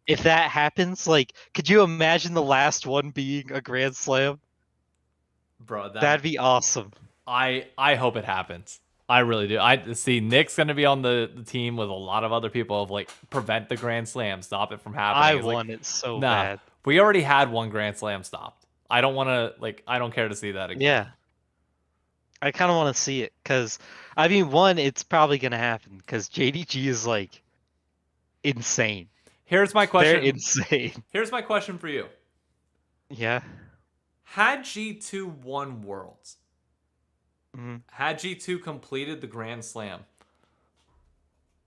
If that happens, like, could you imagine the last one being a Grand Slam? Bro, That'd be awesome. I hope it happens. I really do. I see Nick's gonna be on the team with a lot of other people of like prevent the Grand Slam, stop it from happening. I It's want like, it so nah, bad. we already had one Grand Slam stopped. I don't want to like. I don't care to see that again. Yeah. I kind of want to see it because, I mean, one, it's probably gonna happen because JDG is like insane. Here's my question. They're insane. Here's my question for you. Yeah. Had G2 won Worlds, Mm-hmm. had G2 completed the Grand Slam,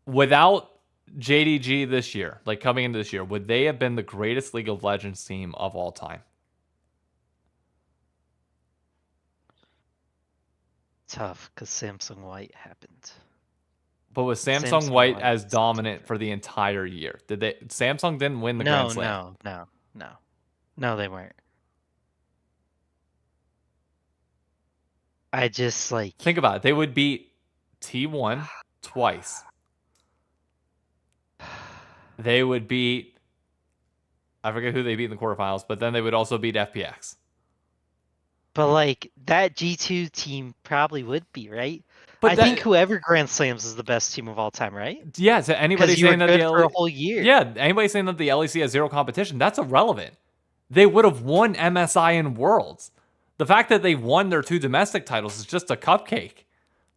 without JDG this year, like coming into this year, would they have been the greatest League of Legends team of all time? Tough because Samsung White happened. But was Samsung Samsung White White as is dominant different. for the entire year? Did they? Samsung didn't win the Grand Slam. No, they weren't. I just like Think about it. They would beat T1 twice. They would beat, I forget who they beat in the quarterfinals, but then they would also beat FPX. But like that G2 team probably would be, right? But I think whoever Grand Slams is the best team of all time, right? Yeah, so anybody Because you were saying that good the for a whole year. Yeah, anybody saying that the LEC has zero competition, that's irrelevant. They would have won MSI in Worlds. The fact that they won their 2 domestic titles is just a cupcake.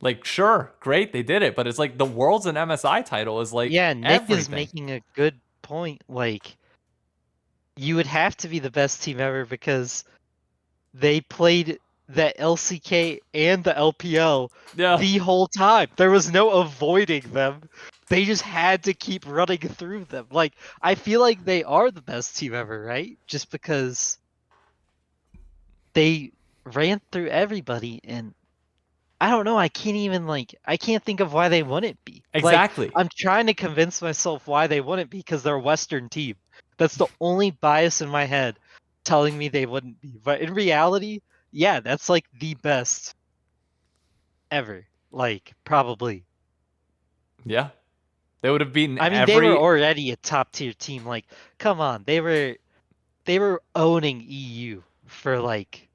Like, sure, great, they did it, but it's like the Worlds and MSI title is like Yeah, Nick everything. is making a good point. Like, you would have to be the best team ever because they played the LCK and the LPL the whole time. There was no avoiding them. They just had to keep running through them. Like, I feel like they are the best team ever, right? Just because they ran through everybody, and I don't know, I can't think of why they wouldn't be. Exactly. Like, I'm trying to convince myself why they wouldn't be because they're a Western team. That's the only bias in my head telling me they wouldn't be. But in reality, yeah, that's like the best ever. Like, probably. Yeah. They would have beaten I mean, they were already a top tier team. Like, come on, they were owning EU for like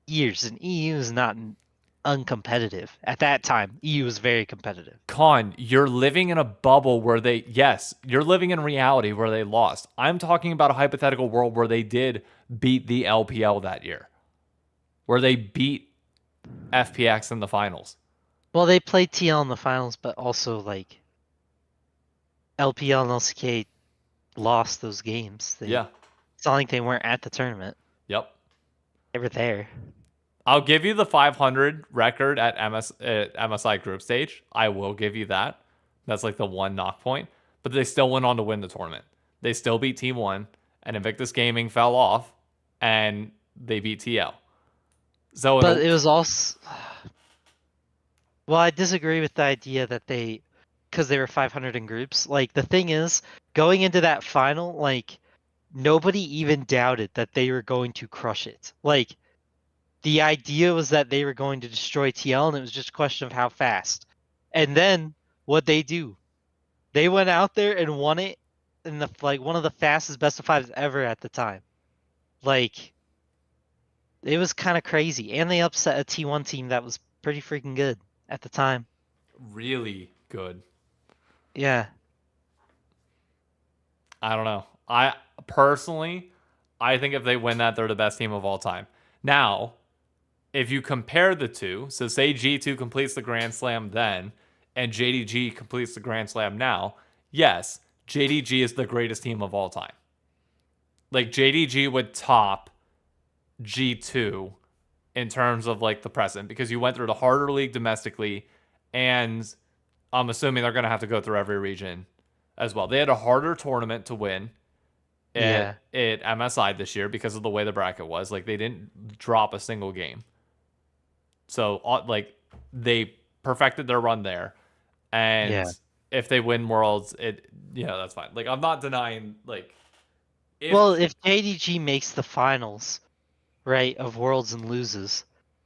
years, and EU is not uncompetitive. At that time, EU was very competitive. Con, you're living in a bubble where you're living in reality where they lost. I'm talking about a hypothetical world where they did beat the LPL that year, where they beat FPX in the finals. Well, they played TL in the finals, but also like LPL and LCK lost those games. Yeah. It's not like they weren't at the tournament. Yep. They were there. I'll give you the 500 record at MSI group stage. I will give you that. That's like the one knock point. but they still went on to win the tournament. They still beat Team One, and Invictus Gaming fell off, and they beat TL. So But it was also. Well, I disagree with the idea that because they were 500 in groups. Like, the thing is, going into that final, like, nobody even doubted that they were going to crush it. Like, the idea was that they were going to destroy TL, and it was just a question of how fast. And then, what they do? They went out there and won it in one of the fastest best of fives ever at the time. Like, it was kind of crazy. And they upset a T1 team that was pretty freaking good at the time. really good. Yeah. I don't know. I personally, I think if they win that, they're the best team of all time. Now, if you compare the two, so say G2 completes the Grand Slam then, and JDG completes the Grand Slam now, yes, JDG is the greatest team of all time. Like, JDG would top G2 in terms of like the present, because you went through the harder league domestically, and I'm assuming they're going to have to go through every region as well. They had a harder tournament to win at MSI this year because of the way the bracket was. Like, they didn't drop a single game. So, like, they perfected their run there. And if they win Worlds, that's fine. Like, I'm not denying, like... If JDG makes the finals, right, of Worlds and loses,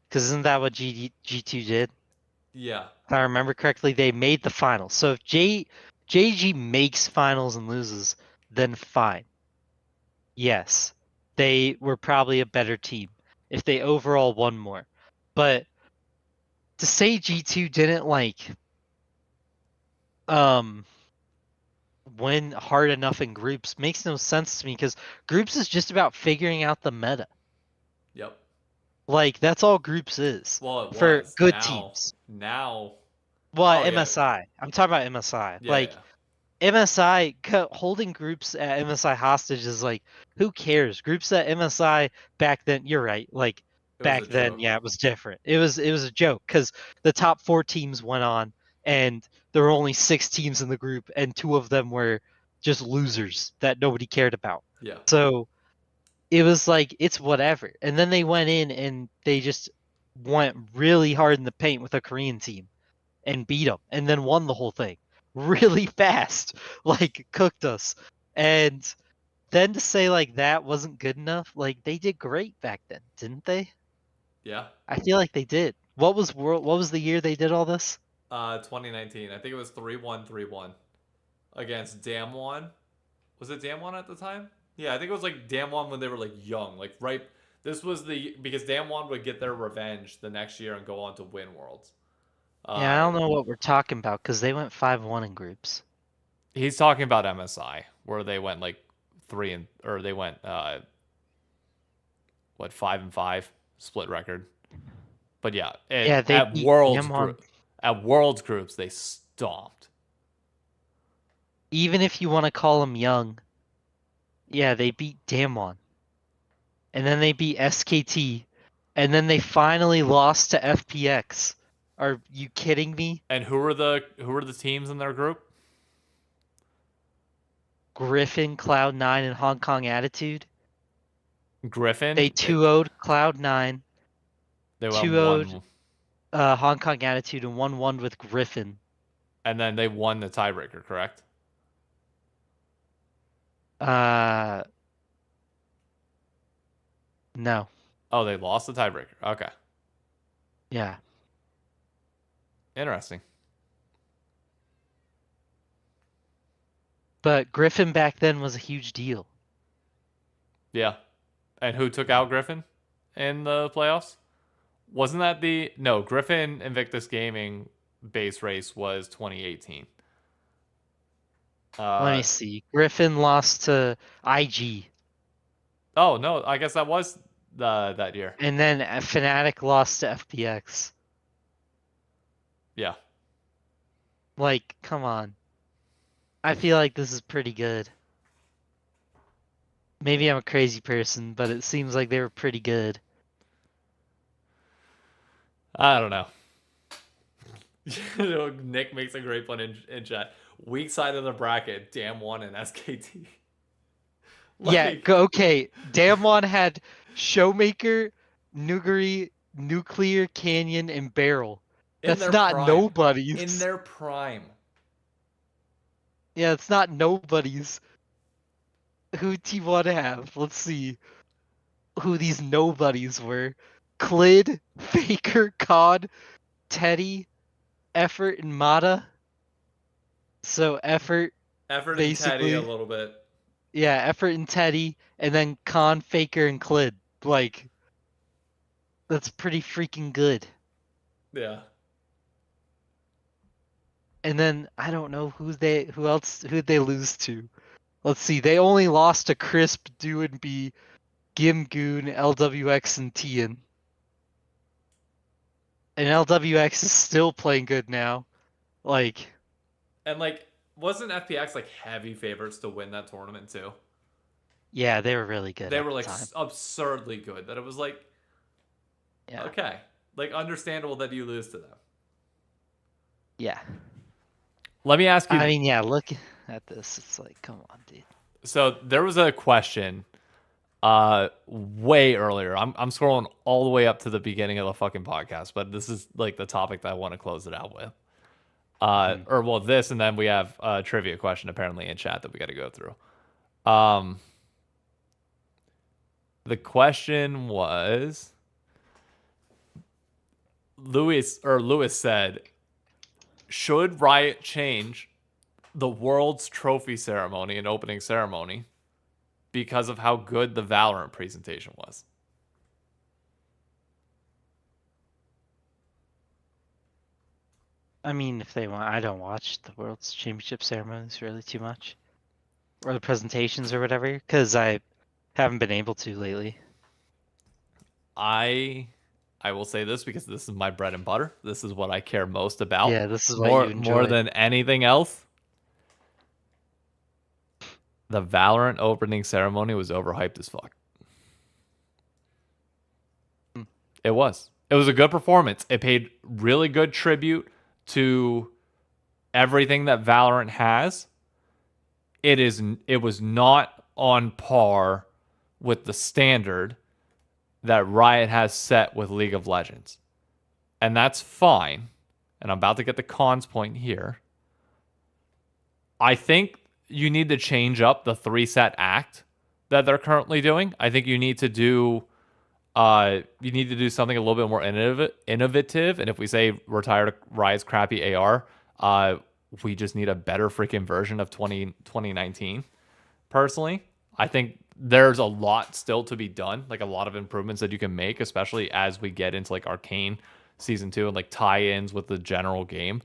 because isn't that what G2 did? Yeah. If I remember correctly, they made the finals. So if JDG makes finals and loses, then fine. Yes, they were probably a better team if they overall won more. But to say G2 didn't win hard enough in groups makes no sense to me, because groups is just about figuring out the meta. Yep. Like, that's all groups is. Well, it for was. good teams. Now. Well, Oh, MSI. I'm talking about MSI. Yeah. MSI holding groups at MSI hostage is like, who cares? Groups at MSI back then, you're right. Like, back then, yeah, it was different. It was a joke, because the top 4 teams went on, and there were only 6 teams in the group, and 2 of them were just losers that nobody cared about. Yeah. So it was like, it's whatever. And then they went in and they just went really hard in the paint with a Korean team and beat them, and then won the whole thing really fast, like, cooked us. And then to say like that wasn't good enough, like, they did great back then, didn't they? Yeah. I feel like they did. What was the year they did all this? 2019. I think it was 3-1, 3-1 against Damwon. Was it Damwon at the time? Yeah, I think it was like Damwon when they were like young, like right. This was because Damwon would get their revenge the next year and go on to win Worlds. Yeah, I don't know what we're talking about, because they went 5-1 in groups. He's talking about MSI, where they went like 5-5 split record. But yeah, at Worlds groups they stomped. Even if you want to call them young, yeah, they beat Damwon, and then they beat SKT, and then they finally lost to FPX. Are you kidding me? And who were the teams in their group? Griffin, Cloud9, and Hong Kong Attitude. Griffin. They 2-0'd Cloud9. They 2-0'd Hong Kong Attitude, and 1-1 with Griffin. And then they won the tiebreaker, correct? No. Oh, they lost the tiebreaker. Okay. Yeah. Interesting. But Griffin back then was a huge deal. Yeah. And who took out Griffin in the playoffs? Wasn't that Griffin Invictus Gaming base race was 2018. Let me see. Griffin lost to IG. Oh, no. I guess that was that year. And then Fnatic lost to FPX. Yeah. Like, come on. I feel like this is pretty good. Maybe I'm a crazy person, but it seems like they were pretty good. I don't know. Nick makes a great point in chat. Weak side of the bracket, Damn One and SKT. Yeah, Like okay. Damwon had Showmaker, Nuguri, Nuclear, Canyon, and Barrel. in That's their not prime. In nobody's. their prime. Yeah, it's not nobody's. Who T1 have? Let's see who these nobodies were. Clid, Faker, Cod, Teddy, Effort, and Mata. So Effort, Effort and Teddy a basically. little bit. Yeah, Effort and Teddy, and then Con, Faker, and Clid. Like, that's pretty freaking good. Yeah. And then I don't know who'd they lose to. Let's see, they only lost to Crisp, Do and B, Gimgoon, LWX, and Tian. And LWX is still playing good now. Like, And like, wasn't FPX like heavy favorites to win that tournament too? yeah, they were really good They at were the like time. absurdly good that it was like, Yeah. okay, like understandable that you lose to them. Yeah. Let me ask you. I mean, yeah, look at this. It's like, come on, dude. So there was a question way earlier. I'm scrolling all the way up to the beginning of the fucking podcast, but this is like the topic that I want to close it out with. Or well, this, and then we have a trivia question apparently in chat that we got to go through. The question was, Lewis said, should Riot change the world's trophy ceremony and opening ceremony because of how good the Valorant presentation was? I mean, if they want, I don't watch the World's Championship ceremonies really too much, or the presentations or whatever, because I haven't been able to lately. I will say this because this is my bread and butter. This is what I care most about. Yeah, this is what you More enjoy. than anything else. The Valorant opening ceremony was overhyped as fuck. It was. It was a good performance. It paid really good tribute to everything that Valorant has. It was not on par with the standard that Riot has set with League of Legends. And that's fine. And I'm about to get the cons point here. I think you need to change up the 3-set act that they're currently doing. I think you need to do something a little bit more innovative. And if we say we're tired of Riot's crappy AR, we just need a better freaking version of 2019. Personally, I think there's a lot still to be done, like a lot of improvements that you can make, especially as we get into like Arcane Season 2 and like tie-ins with the general game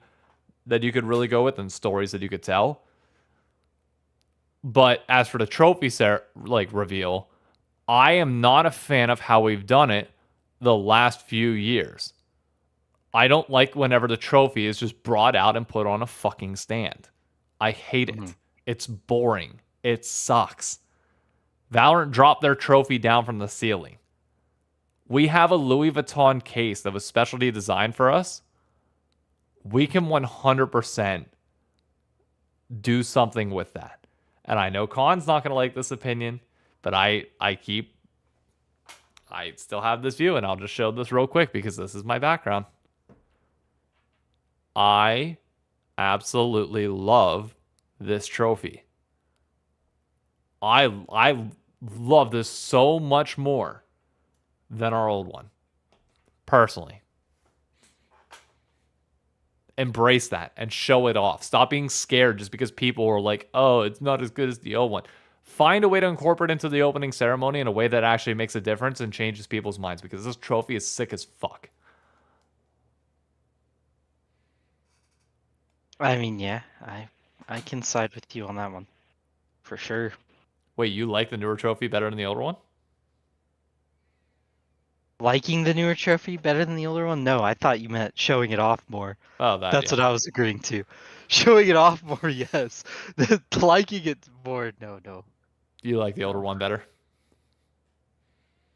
that you could really go with and stories that you could tell. But as for the trophy reveal, I am not a fan of how we've done it the last few years. I don't like whenever the trophy is just brought out and put on a fucking stand. I hate it. It's boring. It sucks. Valorant dropped their trophy down from the ceiling. We have a Louis Vuitton case that was specialty designed for us. We can 100% do something with that. And I know Khan's not going to like this opinion, but I still have this view, and I'll just show this real quick because this is my background. I absolutely love this trophy. I love this so much more than our old one. Personally. Embrace that and show it off. Stop being scared just because people are like, oh, it's not as good as the old one. Find a way to incorporate into the opening ceremony in a way that actually makes a difference and changes people's minds, because this trophy is sick as fuck. I mean, yeah, I can side with you on that one, for sure. Wait, you like the newer trophy better than the older one? Liking the newer trophy better than the older one? No, I thought you meant showing it off more. Oh, That's yeah. what I was agreeing to. Showing it off more, yes. Liking it more, no. You like the older one better?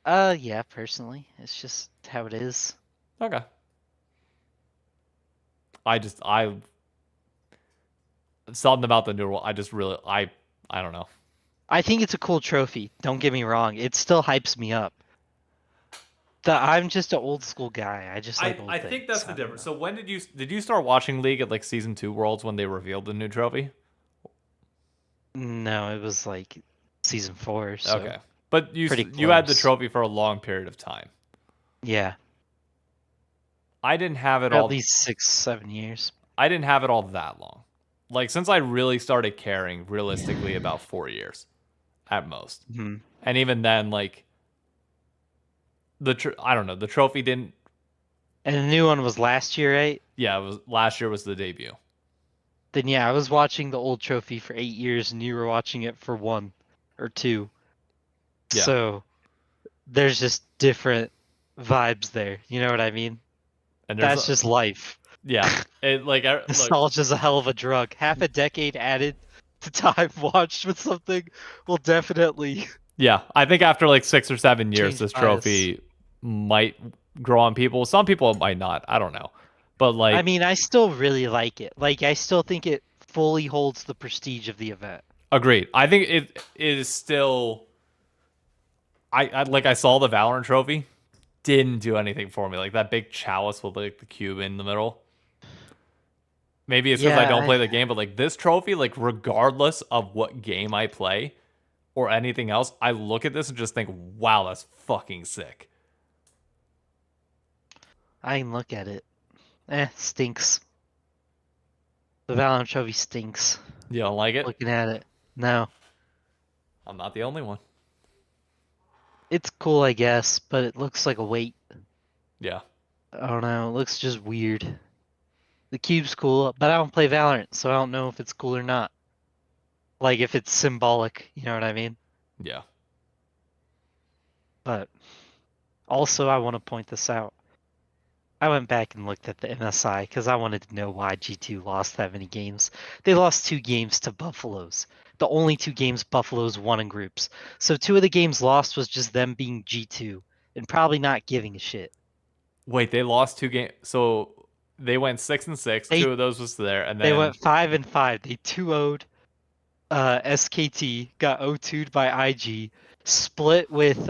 Yeah, personally, it's just how it is. Okay. I something about the new rule. I just really I don't know. I think it's a cool trophy. Don't get me wrong. It still hypes me up. I'm just an old school guy. I just like old I things. think that's the I don't difference. know. So when did you start watching League at like season 2 Worlds when they revealed the new trophy? No, it was like season 4, so Okay, but pretty you had the close. trophy for a long period of time. Yeah, I didn't have it at all. least 6, 7 years. I didn't have it all that long. Like since I really started caring, realistically, about 4 years at most. Hmm. And even then, like I don't know, the trophy didn't. And the new one was last year, right? Yeah, it was last year was the debut. Then yeah, I was watching the old trophy for 8 years, and you were watching it for 1 or 2. Yeah, So there's just different vibes there. You know what I mean? and there's That's just life. yeah, it like look, Nostalgia's a hell of a drug. Half a decade added to time watched with something will definitely yeah, I think after like 6 or 7 years, change this bias. trophy might grow on people. Some people it might not. I don't know, but I like mean, I still really like it. Like, I still think it fully holds the prestige of the event. agreed. I think it is still. I like I saw the Valorant trophy, didn't do anything for me. Like that big chalice with like the cube in the middle. Maybe it's because I Yeah, don't play the game, but like this trophy, like regardless of what game I play or anything else, I look at this and just think, wow, that's fucking sick. I can look at it. Stinks. The Valorant trophy stinks. You don't like it? Looking at it. No. I'm not the only one. It's cool, I guess, but it looks like a weight. Yeah. I don't know. It looks just weird. The cube's cool, but I don't play Valorant, so I don't know if it's cool or not. Like, if it's symbolic, you know what I mean? Yeah. But also, I want to point this out. I went back and looked at the MSI because I wanted to know why G2 lost that many games. They lost 2 games to Buffaloes. The only 2 games Buffaloes won in groups. So 2 of the games lost was just them being G2 and probably not giving a shit. Wait, they lost 2 games. So they went 6-6. They 2 of those was there, and they then went 5-5. They 2-0'd SKT, got 0-2'd by IG, split with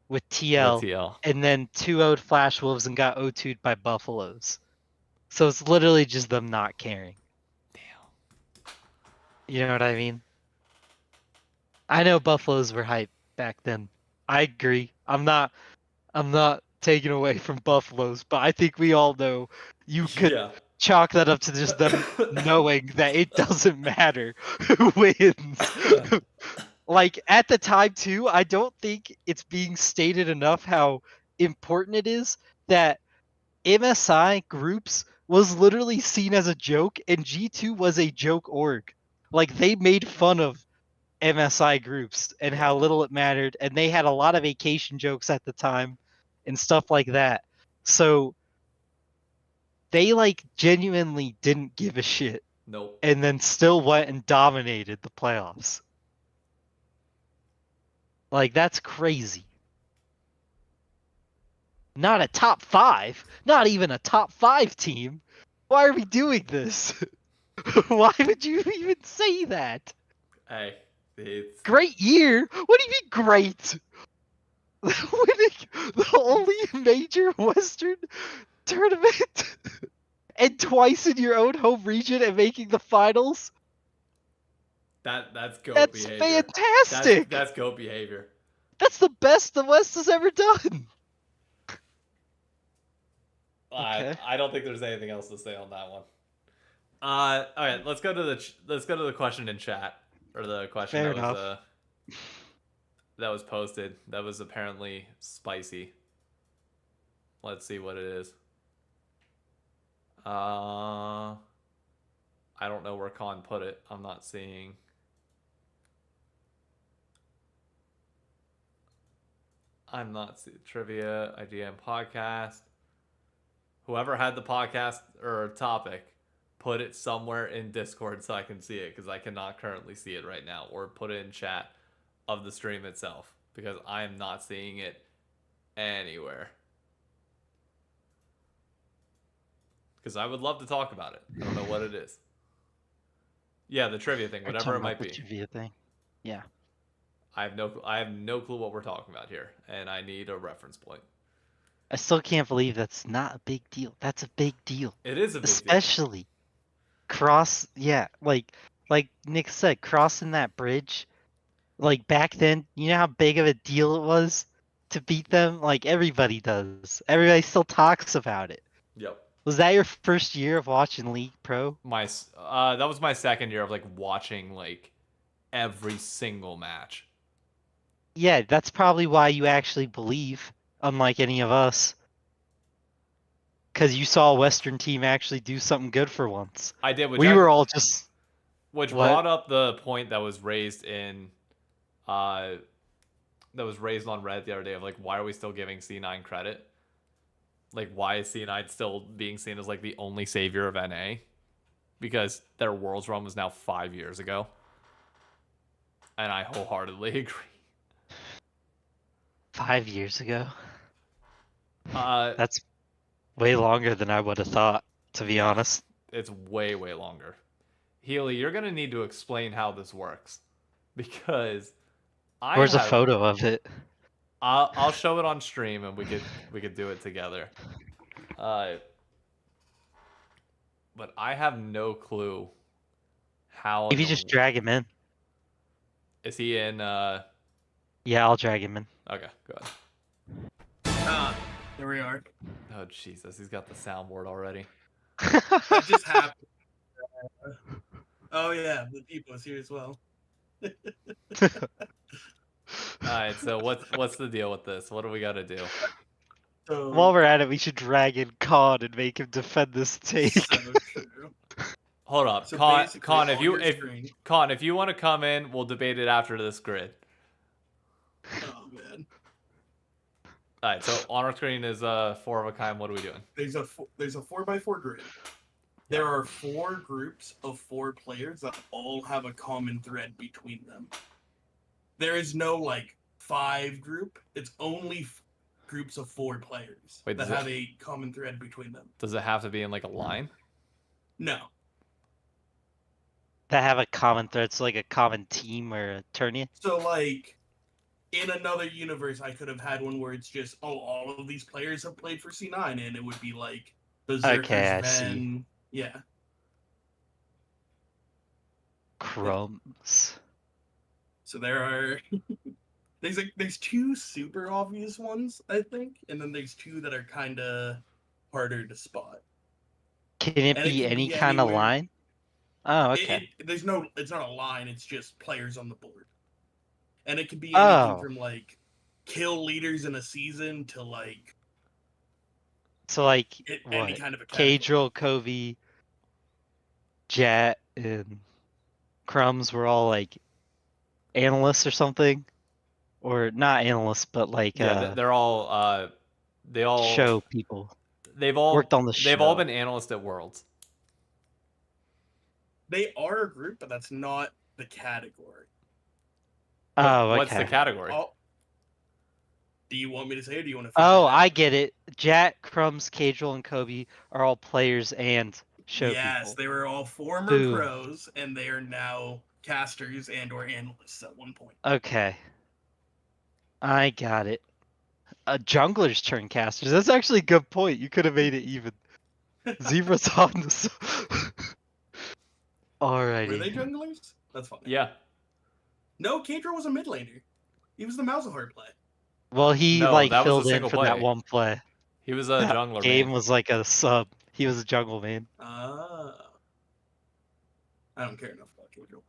with TL, TL. and then 2-0'd Flash Wolves and got 0-2'd by Buffaloes. So it's literally just them not caring. Damn. You know what I mean? I know Buffaloes were hype back then. I agree. I'm not taking away from Buffaloes, but I think we all know you could Yeah. chalk that up to just them knowing that it doesn't matter who wins. Like at the time too, I don't think it's being stated enough how important it is that MSI groups was literally seen as a joke and G2 was a joke org. Like they made fun of MSI groups and Yeah. how little it mattered, and they had a lot of vacation jokes at the time and stuff like that. So they like genuinely didn't give a shit Nope. and then still went and dominated the playoffs. Like that's crazy. Not a top 5, not even a top 5 team. Why are we doing this? Why would you even say that? Hey, it's Great year? What do you mean great? Winning the only major Western tournament and twice in your own home region and making the finals? that's goat That's behavior. fantastic. That's goat behavior. That's the best the West has ever done. Okay. I don't think there's anything else to say on that one. All right, let's go to the question in chat, or the question Fair enough. that was posted. That was apparently spicy. Let's see what it is. I don't know where Khan put it. I'm not seeing. I'm not seeing trivia, idea, and podcast. Whoever had the podcast or topic, put it somewhere in Discord so I can see it, because I cannot currently see it right now, or put it in chat of the stream itself, because I am not seeing it anywhere. Because I would love to talk about it. I don't know what it is. Yeah, the trivia thing, We're whatever talking it about might the be. trivia thing. Yeah. I have no clue what we're talking about here, and I need a reference point. I still can't believe that's not a big deal. That's a big deal. It is a big deal. Especially like Nick said, crossing that bridge. Like back then, you know how big of a deal it was to beat them? Like everybody does. Everybody still talks about it. Yep. Was that your first year of watching League Pro? That was my second year of like watching like every single match. Yeah, that's probably why you actually believe, unlike any of us. Because you saw a Western team actually do something good for once. I did. We were all just. Which What? brought up the point that was raised on Reddit the other day of like, why are we still giving C9 credit? Like, why is C9 still being seen as like the only savior of NA? Because their Worlds run was now 5 years ago, and I wholeheartedly agree. 5 years ago? Uh, That's way longer than I would have thought, to be honest. It's way, way longer. Heely, you're gonna need to explain how this works, because Where's a photo of it? I'll show it on stream, and we could do it together. But I have no clue how. If you just drag him in. Is he in? Yeah, I'll drag him in. Okay, go ahead. There we are. Oh Jesus, he's got the soundboard already. That just happened. Oh yeah, the Depot's here as well. Alright, so what's the deal with this? What do we gotta do? So, While we're at it, we should drag in Khan and make him defend this take. so true. Hold up, So Con, basically, Con, on your screen- if you want to come in, we'll debate it after this grid. Oh man. Alright, so on our screen is 4 of a kind. What are we doing? There's a 4x4 grid. There are 4 groups of 4 players that all have a common thread between them. There is no like 5 group. It's only groups of 4 players that have a common thread between them. Does it have to be in like a line? No. That have a common thread, so like a common team or a tourney? So like in another universe, I could have had one where it's just, all of these players have played for C9, and it would be like Berserkers, Okay, I Ven, see. Yeah. Crumbs. So there are there's 2 super obvious ones, I think, and then there's 2 that are kind of harder to spot. Can it And it be can any be kind of anywhere. line? Oh, okay. It's not a line, it's just players on the board. And it can be Oh. anything from like kill leaders in a season to like So like any what? kind of a category. Cadril, Covey, Jet, and Crumbs were all like analysts or something, or not analysts, but like Yeah, they're all they all show people. They've all worked on the show. They've all been analysts at Worlds. They are a group, but that's not the category. Oh, okay. What's the category? Oh, do you want me to say it, or do you want to? Oh, I get it. Jet, Crumbs, Cadril, and Kobe are all players and show Yes, people. they were all former Boom. pros, and they are now casters and/or analysts at one point. Okay. I got it. Junglers turn casters. That's actually a good point. You could have made it even. Zebra's on this. Alrighty. Were they junglers? That's fine. Yeah. No, Kadra was a mid laner. He was the Malzahar play. Well, he No, like that was a filled in single for that play. one play. He was a That jungler. game main. was like a sub. He was a jungle main. I don't care enough about Kadra.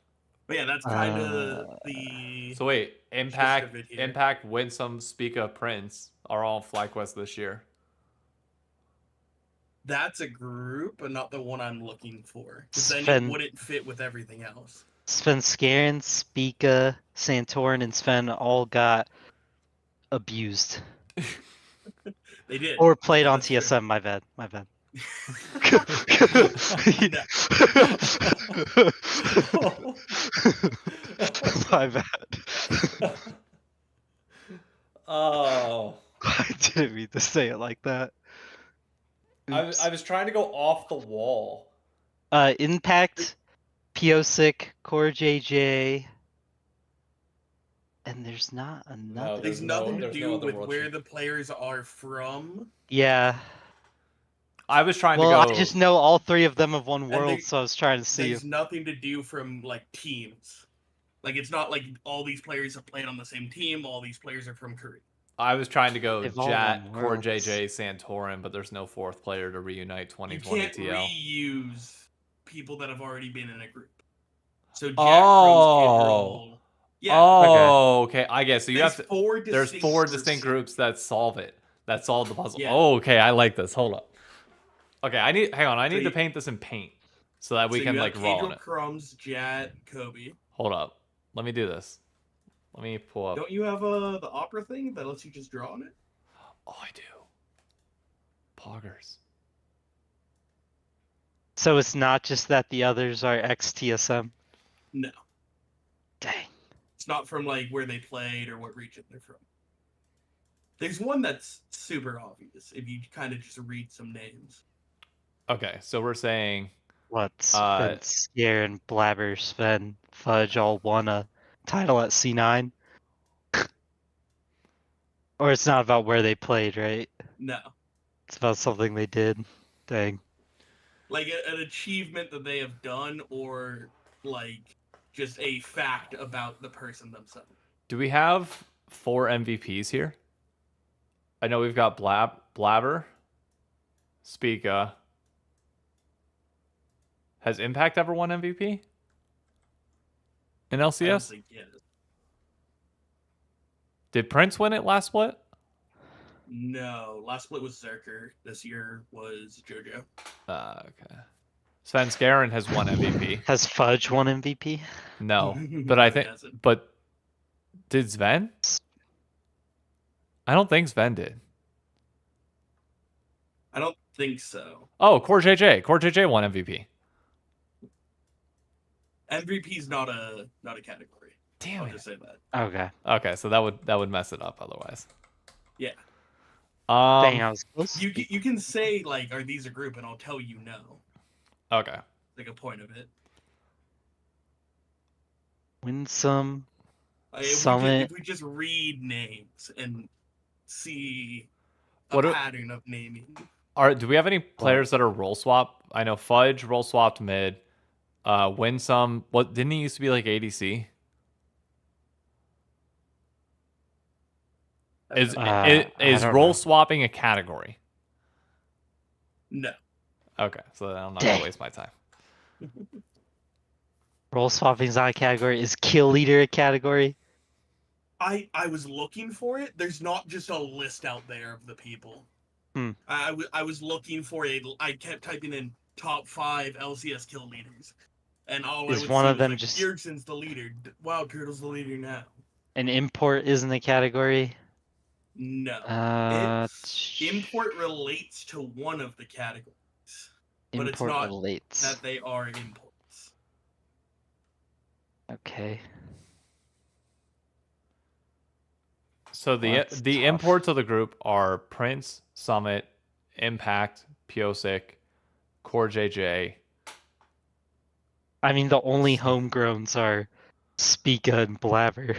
But yeah, that's kind of the. So wait, Impact, of it here. Impact, Winsome, Speaka, Prince are all on FlyQuest this year. That's a group, but not the one I'm looking for. Because then Sven- it wouldn't fit with everything else. Svenskeren, Speaka, Santorin, and Sven all got abused. They did. Or played on That's true. TSM, my bad. My bad. My bad. Oh. I didn't mean to say it like that. Oops. I was trying to go off the wall. Impact, POSIC, Core JJ, and there's not another. There's no- nothing to there's do no other with world where champ. the players are from. Yeah. I was trying Well, to go. I just know all 3 of them have won And World, so I was trying to see. There's nothing to do from like teams. Like it's not like all these players have played on the same team. All these players are from Korea. I was trying to go They've all Jet, won Core Worlds. JJ, Santorin, but there's no 4th player to reunite You 2020 can't TL. reuse people that have already been in a group. So Jack Oh. Yeah. Oh, okay. I guess so. You There's have to. 4 There's distinct 4 groups. distinct groups that solve it. That solve the puzzle. Yeah. Oh, okay. I like this. Hold up. Okay, hang on. I need So to you- paint this in paint so that we So can you like have roll Cadro, on it. Crumbs, Jet, Kobe. Hold up. Let me do this. Let me pull up. Don't you have the opera thing that lets you just draw on it? Oh, I do. Poggers. So it's not just that the others are ex-TSM? No. Dang. It's not from like where they played or what region they're from. There's one that's super obvious if you kind of just read some names. Okay, so we're saying What? Vince, Scare, and Blabber, Sven, Fudge all won a title at C9? Or it's not about where they played, right? No. It's about something they did. Dang. Like an achievement that they have done or like just a fact about the person themselves. do we have 4 MVPs here? I know we've got Blabber, Spica. Has Impact ever won MVP? In I don't LCS? think it is. Did Prince win it last split? No. Last split was Zerker. This year was JoJo. Okay. Sven Skaren has won MVP. Has Fudge won MVP? No, No, but I he think. hasn't. But did Sven? I don't think Sven did. I don't think so. Oh, Core JJ. Core JJ won MVP. MVP's not a category. Damn I'll it. just say that. Okay. Okay, so that would mess it up otherwise. Yeah. Dang, I was close. You can say like, are these a group, and I'll tell you no. Okay. Like a point of it. Winsome. Like, Summit. if we just read names and see What a do- pattern of naming. Do we have any players that are role swap? I know Fudge role swapped mid. Winsome. What didn't he used to be like ADC? Is I don't role know. swapping a category? No. Okay, so then I'm not Dang. gonna waste my time. Role swapping is not a category. Is kill leader a category? I was looking for it. There's not just a list out there of the people. I was looking for I kept typing in top 5 LCS kill leaders, and all Is I would one see of was, them like, just- Bjergsen's the leader. Wow, Turtle's the leader now. An import isn't a category? No. Import relates to one of the categories, but it's import not relates. that they are imports. Okay. So That's the tough. imports of the group are Prince, Summit, Impact, Piosic, Core JJ. I mean, the only homegrowns are Spica and Blabber.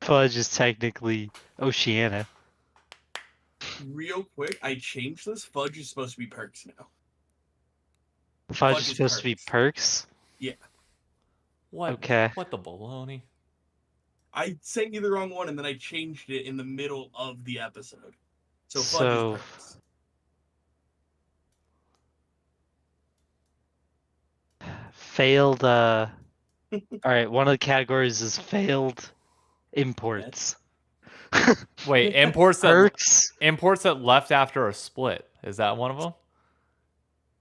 Fudge is technically Oceania. Real quick, I changed this. Fudge is supposed to be perks now. Fudge Fudge is is supposed to be perks? What? Okay. What the baloney? I sent you the wrong one, and then I changed it in the middle of the episode. So Fudge So- is perks. Failed, Alright, one of the categories is failed imports. Wait, imports Perks? that left after a split. Is that one of them?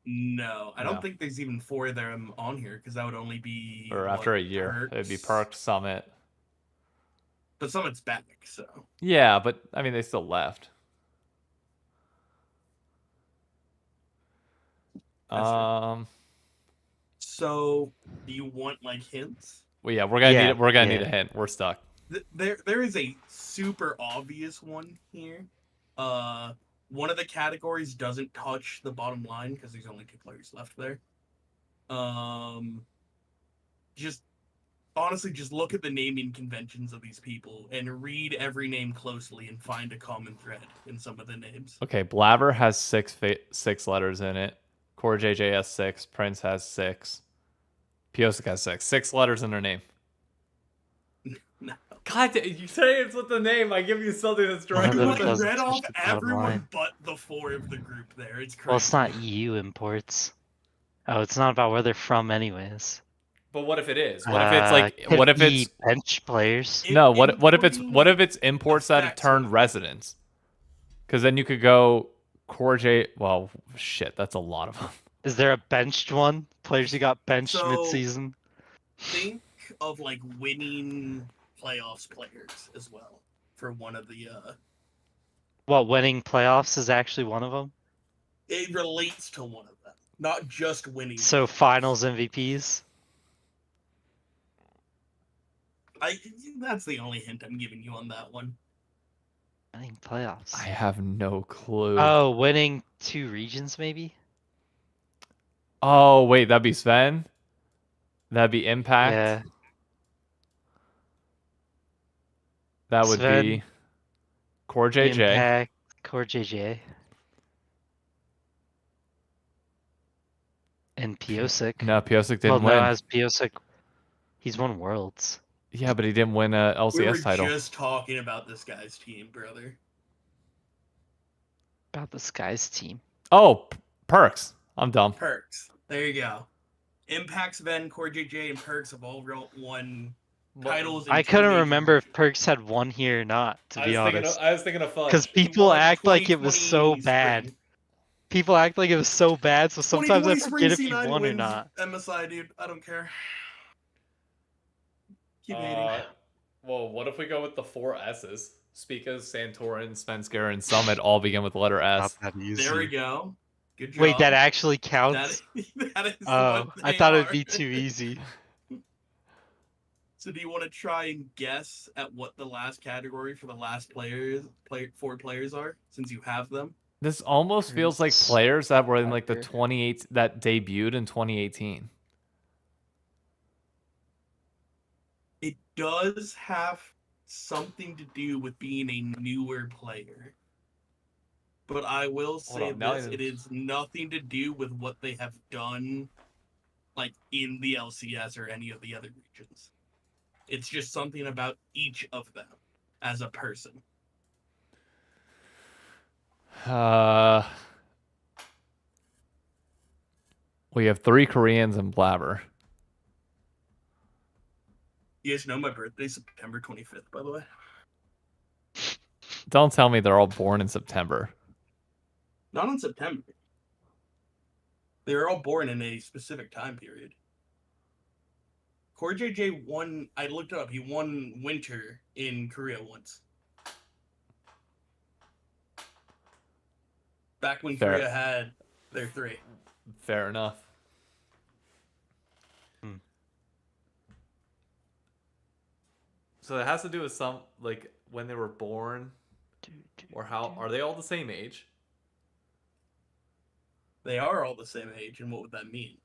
No, I No. don't think there's even 4 of them on here because that would only be Or after a year, it'd be Perk, Summit. But Summit's back, so Yeah, but I mean they still left. That's true. So do you want like hints? Well, yeah, we're gonna Yeah, need it. We're gonna need yeah. a hint. We're stuck. There is a super obvious one here. One of the categories doesn't touch the bottom line because there's only 2 players left there. Just honestly, just look at the naming conventions of these people and read every name closely and find a common thread in some of the names. Okay, Blabber has six letters in it. Core JJ has 6. Prince has 6. Piosik has 6. 6 letters in their name. No. God, you say it's with the name. I give you something that's direct. One of You them doesn't read touch off the bottom everyone line. but the 4 of the group there. It's crazy. Well, it's not EU imports. Oh, it's not about where they're from, anyways. But what if it is? What if it's like? Could What if be it's bench players? no? What if it's imports that have affects turned them. residents? Because then you could go Core J. Well, shit, that's a lot of them. Is there a benched one? Players who got benched So- mid-season? Think of like winning playoffs players as well for one of the. What, winning playoffs is actually one of them? It relates to one of them, not just winning. So finals MVPs? That's the only hint I'm giving you on that one. Winning playoffs. I have no clue. Oh, winning 2 regions maybe? Oh wait, that'd be Sven. That'd be Impact. Yeah. That would Sven, be Core JJ. Impact, Core JJ. And Piosik. No, Piosik Well, didn't no, win. as Piosik, he's won Worlds. Yeah, but he didn't win a We were LCS title. just talking about this guy's team, brother. About this guy's team. Oh, Perks. I'm dumb. Perks. There you go. Impact, Sven, Core JJ, and Perks have all won titles. in I 2 couldn't major remember if regions. Perks had won here or not, to be honest. I was thinking of fun. Because He people won act like it was so 2020 bad. spring. People act like it was so bad, so sometimes I 2020 forget if spring he C9 won or wins not. MSI, dude. I don't care. Keep hating. Well, what if we go with the 4 S's? Spica, Santorin, Svenskar, and Summit all begin with the letter S. Not that easy. There we go. Good job. Wait, that actually That counts? is, that is Oh, what I they thought it'd are. be too easy. So do you want to try and guess at what the last category for the last 4 players are, since you have them? This almost feels like Perks, players that were in like the Tucker. 28 that debuted in 2018. It does have something to do with being a newer player. But I will say on, now this, I- it is nothing to do with what they have done like in the LCS or any of the other regions. It's just something about each of them as a person. We have 3 Koreans and Blabber. You guys know my birthday's September 25th, by the way. Don't tell me they're all born in September. Not in September. They were all born in a specific time period. Core JJ won, I looked it up, he won winter in Korea once. Back when Fair. Korea had their 3. Fair enough. So it has to do with some like when they were born or how are they all the same age? They are all the same age, and what would that mean?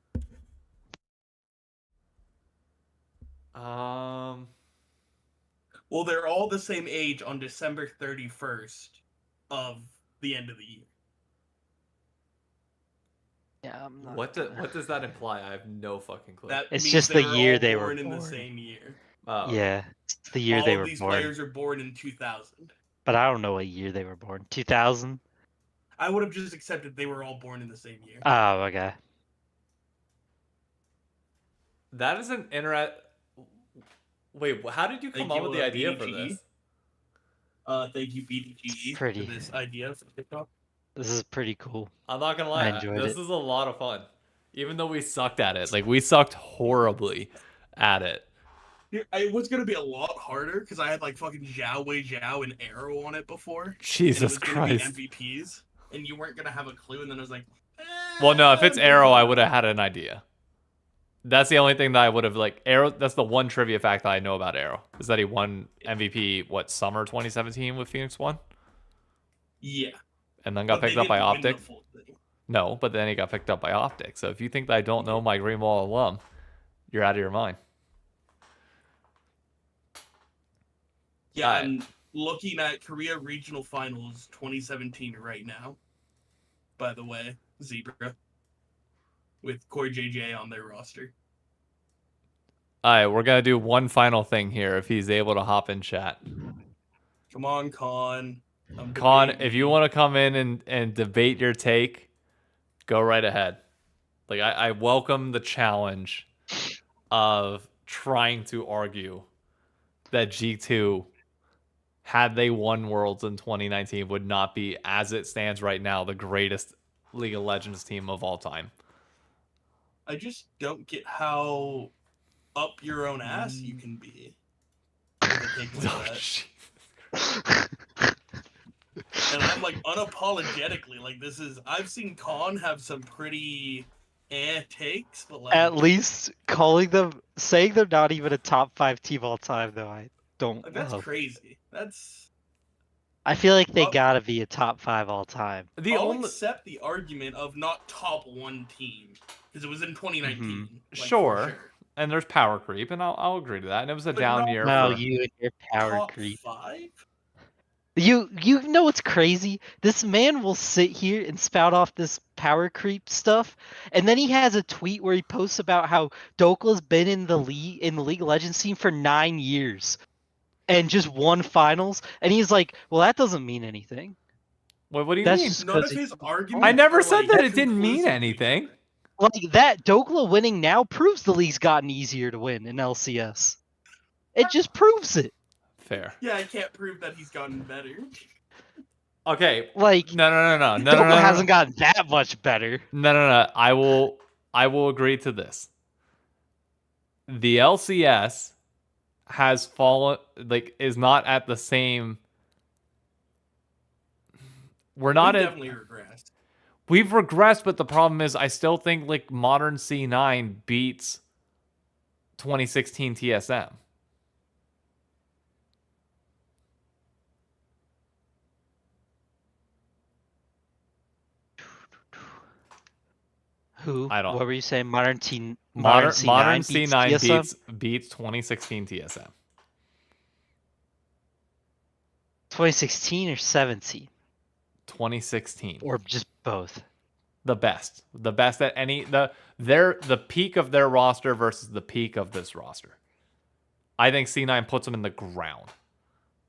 Well, they're all the same age on December 31st of the end of the year. Yeah, I'm not. What does that imply? I have no fucking clue. That It's means just the were year all they were born in the born. same year. Oh. Yeah, it's the year all they of were these born. players are born in 2000. But I don't know what year they were born. 2000? I would have just accepted they were all born in the same year. Oh, okay. That is an Wait, how did you come Thank up you, with the idea for BDGE. this? Thank you, BDGE, Pretty. for this idea for TikTok. This is pretty cool. I'm not gonna lie, I enjoyed this it. is a lot of fun. Even though we sucked at it, like we sucked horribly at it. It was gonna be a lot harder because I had like fucking Zhao Wei Zhao and Arrow on it before. Jesus and it was gonna Christ. be MVPs, and you weren't gonna have a clue. And then I was like, Well, no, if it's Arrow, I would have had an idea. That's the only thing that I would have like Arrow. That's the one trivia fact that I know about Arrow is that he won MVP summer 2017 with Phoenix One. Yeah. and then got But picked they up by didn't win the Optic. full thing. No, but then he got picked up by Optic. So if you think that I don't know my Greenwall alum, you're out of your mind. Yeah, Alright. I'm looking at Korea Regional Finals 2017 right now. By the way, Zebra. With Core JJ on their roster. Alright, we're gonna do one final thing here if he's able to hop in chat. Come on, Con. Con, if you want to come in and debate your take, go right ahead. Like I welcome the challenge of trying to argue that G2, had they won Worlds in 2019, would not be, as it stands right now, the greatest League of Legends team of all time. I just don't get how up your own ass you can be. And I'm like unapologetically like this is. I've seen Con have some pretty takes, but like At least saying they're not even a top 5 team all time, though, I don't like, that's love. crazy. That's. I feel like they gotta be a top 5 all time. I'll accept the argument of not top 1 team because it was in 2019. Like, sure. And there's power creep, and I'll agree to that. And it was a down year. No, for you and your power top creep. 5? You know what's crazy? This man will sit here and spout off this power creep stuff, and then he has a tweet where he posts about how Dokla's been in the League of Legends scene for 9 years, and just won finals, and he's like, "Well, that doesn't mean anything." Wait, what do you That's mean? just None 'cause of his arguments. I never are, said like, that it didn't mean conclusively anything. different. Like that, Dokla winning now proves the league's gotten easier to win in LCS. It just proves it. Fair. Yeah, I can't prove that he's gotten better. Okay. Like No. Dokla hasn't gotten that much better. No. I will agree to this. The LCS has fallen, like, is not at the same. We've definitely regressed. We've regressed, but the problem is I still think like modern C9 beats 2016 TSM. Who? I don't. What were you saying? Modern C9 beats 2016 TSM. 2016 or 17? 2016. Or just both? The best at any the peak of their roster versus the peak of this roster. I think C9 puts them in the ground.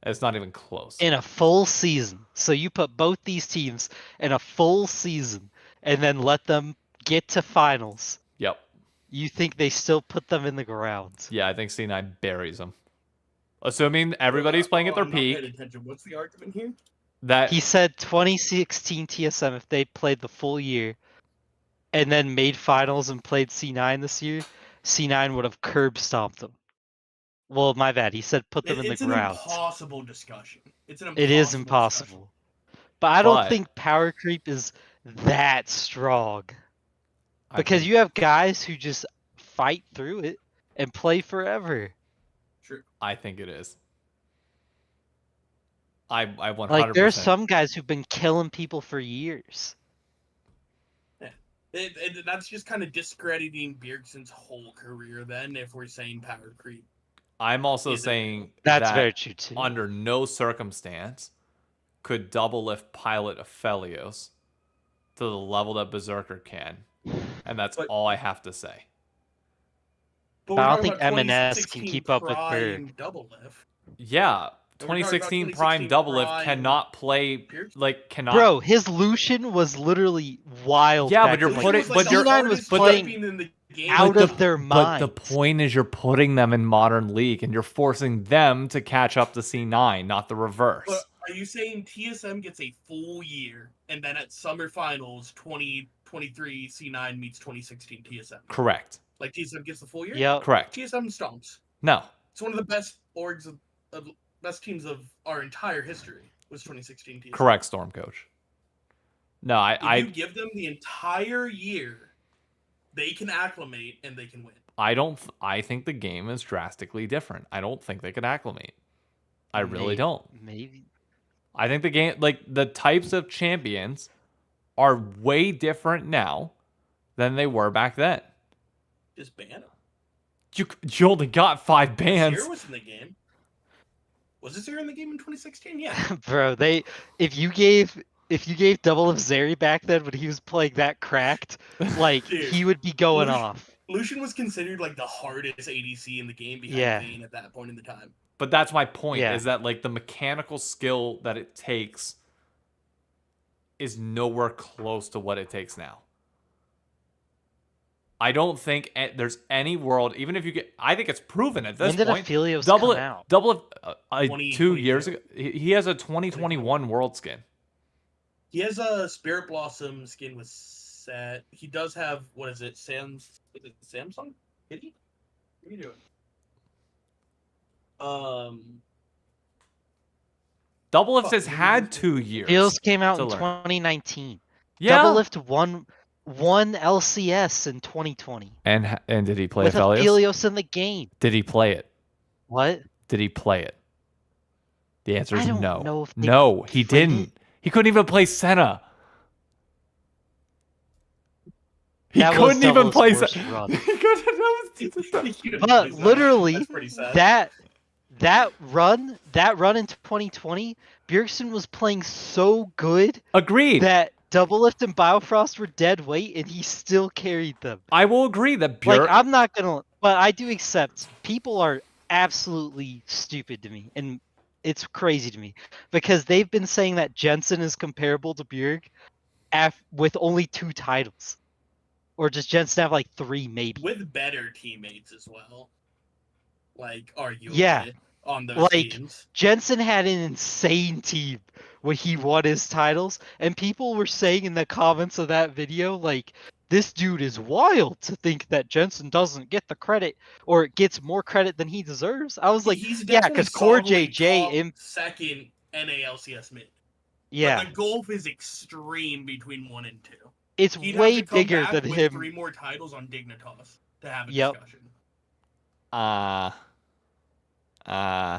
It's not even close. In a full season. So you put both these teams in a full season and then let them get to finals. Yep. You think they still put them in the ground? Yeah, I think C9 buries them. Assuming everybody's playing at their peak. What's the argument here? That he said 2016 TSM, if they played the full year and then made finals and played C9 this year, C9 would have curb stomped them. Well, my bad. He said put them in the ground. It's an impossible discussion. It is impossible. But I don't think power creep is that strong. Because you have guys who just fight through it and play forever. True. I think it is. I 100%. Like, there are some guys who've been killing people for years. Yeah. That's just kind of discrediting Bjergsen's whole career then, if we're saying power creep. I'm also saying that's that very true too. Under no circumstance could double lift pilot Aphelios to the level that Berserker can. And that's all I have to say. But I don't think M&S can keep up with Berg. Double lift. Yeah. 2016 Prime double lift cannot play Bro, his Lucian was literally wild. Yeah, but you're putting C9 was playing out of their minds. But the point is you're putting them in modern league and you're forcing them to catch up to C9, not the reverse. But are you saying TSM gets a full year and then at summer finals 2023 C9 meets 2016 TSM? Correct. Like TSM gets the full year? Yeah. Correct. TSM stomps. No. It's one of the best orgs of best teams of our entire history was 2016 TSM. Correct, Storm Coach. No, if you give them the entire year, they can acclimate and they can win. I think the game is drastically different. I don't think they can acclimate. I really don't. Maybe. I think the game, like the types of champions, are way different now than they were back then. Just ban him. You only got 5 bans. Zero was in the game. Was Zero in the game in 2016? Yeah. Bro, if you gave Double of Zeri back then when he was playing that cracked, like Dude, he would be going Lucian- off. Lucian was considered like the hardest ADC in the game behind Yeah. Vayne at that point in the time. But that's my point, Yeah. is that like the mechanical skill that it takes is nowhere close to what it takes now. I don't think there's any world, even if you get, I think it's proven at this When did point. Aphelios Double come it, out? double it, 20, 2 years 22. ago. He has a 2021 world skin. He has a Spirit Blossom skin with set. He does have, what is it, Samsung? Heely? What are you doing? Doublelift Fuck, has maybe had this- 2 years. Aphelios came out to in learn. 2019. Yeah. Doublelift won LCS in 2020. And did he play with Aphelios? Aphelios in the game. Did he play it? What? Did he play it? The answer is I don't no. know if they No, he played didn't. it. He couldn't even play Senna. He That was couldn't even Double's play worst Senna. run. He couldn't. That But literally, That's pretty sad. that run in 2020, Bjergsen was playing so good Agreed. that Doublelift and Biofrost were dead weight, and he still carried them. I will agree that Like, Bjerg. I'm not gonna, but I do accept people are absolutely stupid to me, and it's crazy to me because they've been saying that Jensen is comparable to Bjerg with only 2 titles, or does Jensen have like 3 maybe? With better teammates as well. Like, arguably. Yeah. On those Like, teams. Jensen had an insane team when he won his titles, and people were saying in the comments of that video, like, this dude is wild to think that Jensen doesn't get the credit or gets more credit than he deserves. I was like, He's yeah, definitely because Core solidly JJ, top second NALCS mid. yeah, But the gulf is extreme between 1 and 2. it's He'd way have to come bigger back than with him. 3 more titles on Dignitas to have a Yep. discussion.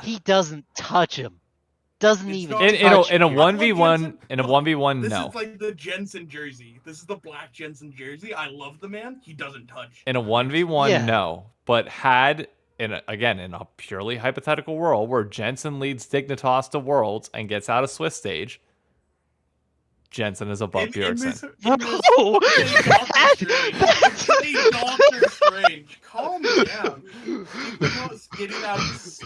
He doesn't touch him. Doesn't It's even not- touch in a him. 1v1 Jensen- in a 1v1 This no. is like the Jensen jersey. This is the black Jensen jersey. I love the man. He doesn't touch. In a 1v1 Yeah. no. But had in a purely hypothetical world where Jensen leads Dignitas to Worlds and gets out of Swiss stage, Jensen is above Bjergsen. No! Hey, Doctor Strange, calm down. Dignitas getting out of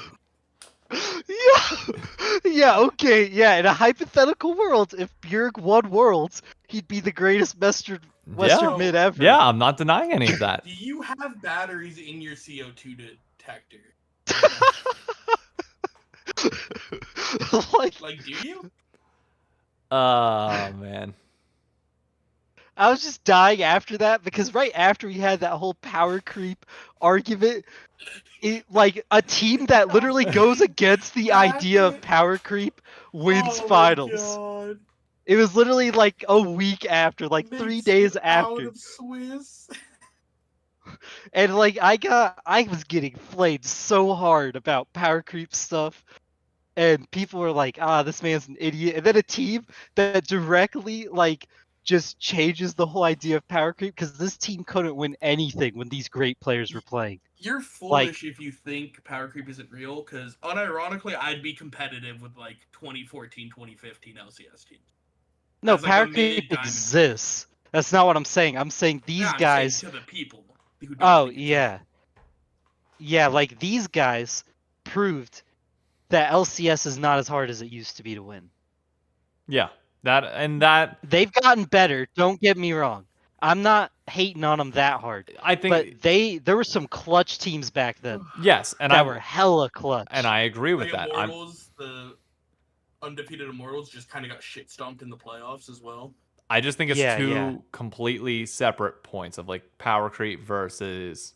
Yeah, okay, yeah. In a hypothetical world, if Bjerg won Worlds, he'd be the greatest Western Yeah. mid ever. Yeah, I'm not denying any of that. Do you have batteries in your CO2 detector? Like, do you? Oh man. I was just dying after that because right after we had that whole power creep argument, like a team that literally goes against the idea of power creep wins Oh my finals. God. It was literally like a week after, like 3 Makes days you out after. of Swiss. And like I was getting flamed so hard about power creep stuff. And people were like, this man's an idiot. And then a team that directly like just changes the whole idea of power creep because this team couldn't win anything when these great players were playing. You're foolish if you think power creep isn't real, because unironically, I'd be competitive with like 2014, 2015 LCS teams. No, As, like, a power creep mid-diamond. exists. That's not what I'm saying. I'm saying these Yeah, I'm saying guys. to the people who don't Oh think it's yeah, yeah. Like these guys proved that LCS is not as hard as it used to be to win. Yeah. That They've gotten better. Don't get me wrong. I'm not hating on them that hard. I think But there were some clutch teams back then yes, and that were hella clutch. and I agree with Like that. I'm Immortals, the undefeated Immortals just kind of got shit stomped in the playoffs as well. I just think it's Yeah, two yeah. completely separate points of like power creep versus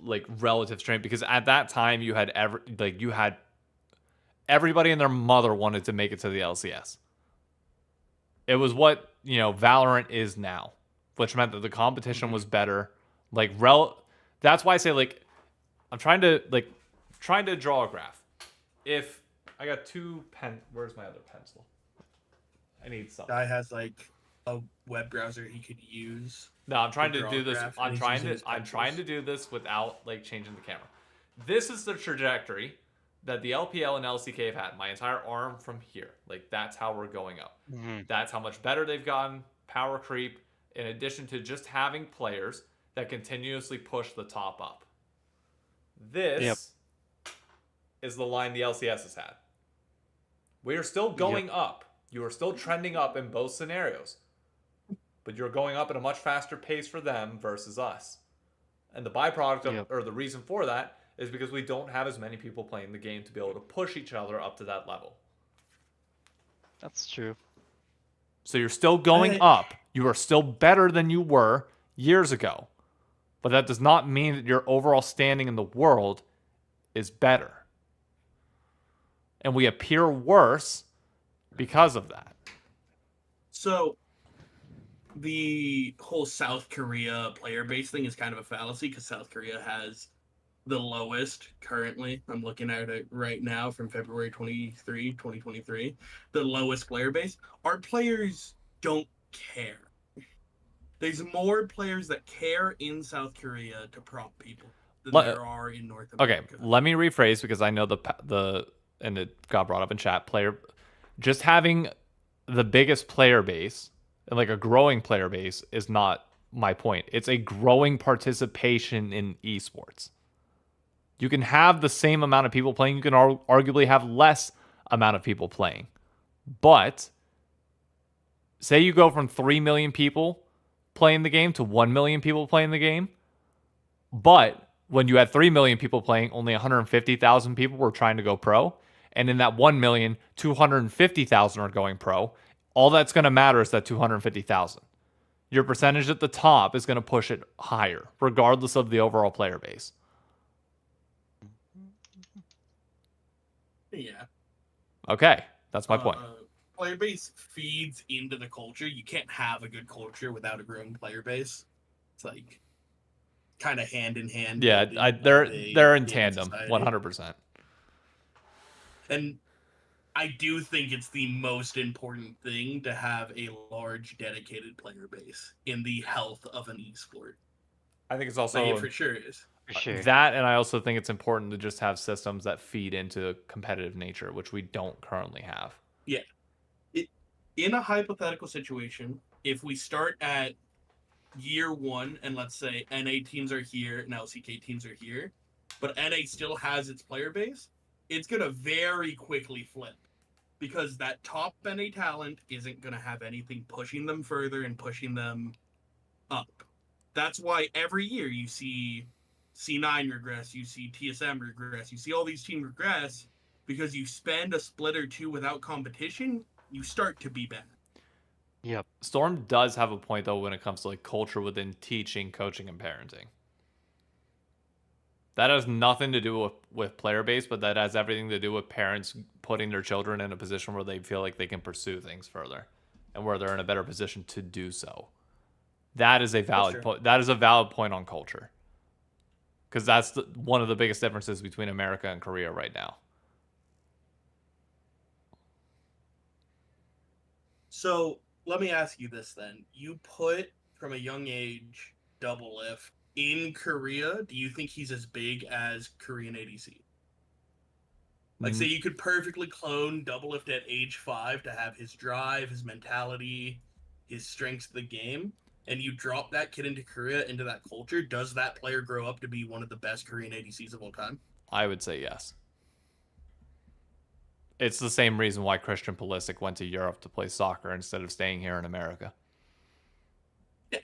like relative strength, because at that time you had everybody and their mother wanted to make it to the LCS. It was what, Valorant is now, which meant that the competition was better. Like that's why I say like I'm trying to draw a graph. If I got 2 pen. Where's my other pencil? I need something. Guy has like a web browser he could use. No, I'm trying to draw do this. graph, and I'm he's trying using to. his I'm trying to pencils. do this without like changing the camera. This is the trajectory that the LPL and LCK have had. My entire arm from here. Like that's how we're going up. Mhm. That's how much better they've gotten. Power creep. In addition to just having players that continuously push the top up. This is the line the LCS has had. We are still going up. You are still trending up in both scenarios. But you're going up at a much faster pace for them versus us. And the byproduct of, or the reason for that is because we don't have as many people playing the game to be able to push each other up to that level. That's true. So you're still going up. You are still better than you were years ago. But that does not mean that your overall standing in the world is better. And we appear worse because of that. So the whole South Korea player base thing is kind of a fallacy because South Korea has the lowest currently. I'm looking at it right now from February 23, 2023. The lowest player base. Our players don't care. There's more players that care in South Korea to prompt people than there are in North America. Okay, let me rephrase because I know and it got brought up in chat. Just having the biggest player base and like a growing player base is not my point. It's a growing participation in esports. You can have the same amount of people playing. You can arguably have less amount of people playing. But say you go from 3 million people playing the game to 1 million people playing the game. But when you had 3 million people playing, only 150,000 people were trying to go pro. And in that 1 million, 250,000 are going pro. All that's going to matter is that 250,000. Your percentage at the top is going to push it higher, regardless of the overall player base. Yeah. Okay, that's my point. Player base feeds into the culture. You can't have a good culture without a growing player base. It's like kind of hand in hand. Yeah, they're in tandem, 100%. And I do think it's the most important thing to have a large dedicated player base in the health of an esport. I think it's also it for sure is. For sure. That, and I also think it's important to just have systems that feed into competitive nature, which we don't currently have. Yeah. In a hypothetical situation, if we start at year one and let's say NA teams are here and LCK teams are here, but NA still has its player base, it's going to very quickly flip because that top NA talent isn't going to have anything pushing them further and pushing them up. That's why every year you see C9 regress, you see TSM regress, you see all these teams regress because you spend a split or two without competition, you start to be bad. Yep. Storm does have a point though when it comes to like culture within teaching, coaching, and parenting. That has nothing to do with player base, but that has everything to do with parents putting their children in a position where they feel like they can pursue things further and where they're in a better position to do so. That is a valid point. That is a valid point on culture. Because that's one of the biggest differences between America and Korea right now. So let me ask you this then. You put from a young age Doublelift in Korea. Do you think he's as big as Korean ADC? Like, say you could perfectly clone Doublelift at age 5 to have his drive, his mentality, his strengths of the game, and you drop that kid into Korea, into that culture, does that player grow up to be one of the best Korean ADCs of all time? I would say yes. It's the same reason why Christian Pulisic went to Europe to play soccer instead of staying here in America. Yeah.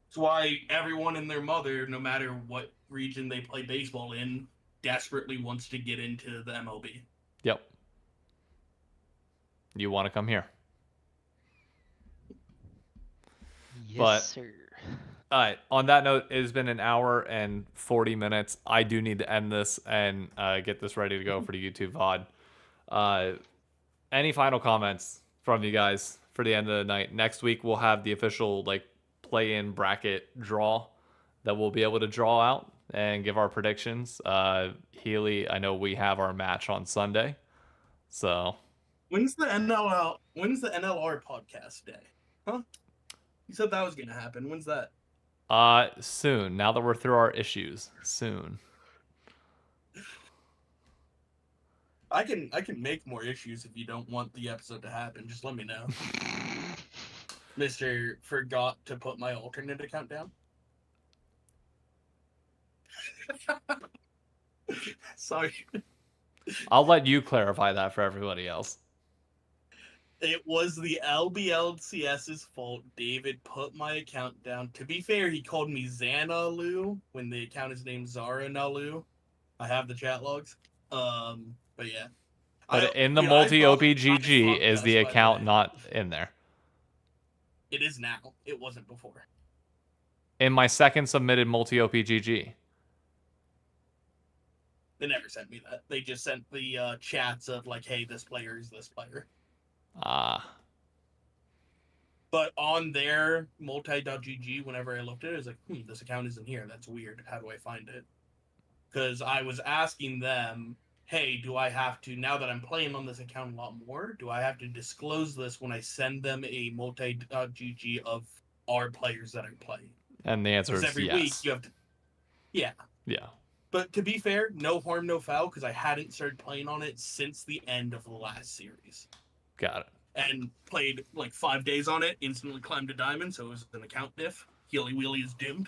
It's why everyone and their mother, no matter what region they play baseball in, desperately wants to get into the MLB. Yep. You want to come here. Yes, sir. All right. On that note, it has been an hour and 40 minutes. I do need to end this and get this ready to go for the YouTube VOD. Any final comments from you guys for the end of the night? Next week, we'll have the official play-in bracket draw that we'll be able to draw out and give our predictions. Heely, I know we have our match on Sunday. So When's the NLR podcast day? Huh? You said that was gonna happen. When's that? soon. Now that we're through our issues, soon. I can make more issues if you don't want the episode to happen. Just let me know. Mr. Forgot to put my alternate account down. Sorry. I'll let you clarify that for everybody else. It was the LBLCS's fault. David put my account down. To be fair, he called me Xanalu when the account is named Zara Nalu. I have the chat logs. But yeah. But in the multi OPGG is the account not in there? It is now. It wasn't before. In my second submitted multi OPGG. They never sent me that. They just sent the chats of like, hey, this player is this player. But on their multi.gg, whenever I looked at it, I was like, this account isn't here. That's weird. How do I find it? Because I was asking them, hey, do I have to, now that I'm playing on this account a lot more, do I have to disclose this when I send them a multi.gg of our players that I'm playing? And the answer is every yes. week you have to, yeah. Yeah. But to be fair, no harm, no foul, because I hadn't started playing on it since the end of the last series. Got it. And played like 5 days on it, instantly climbed to diamond, so it was an account diff. Heely Wheelie is doomed.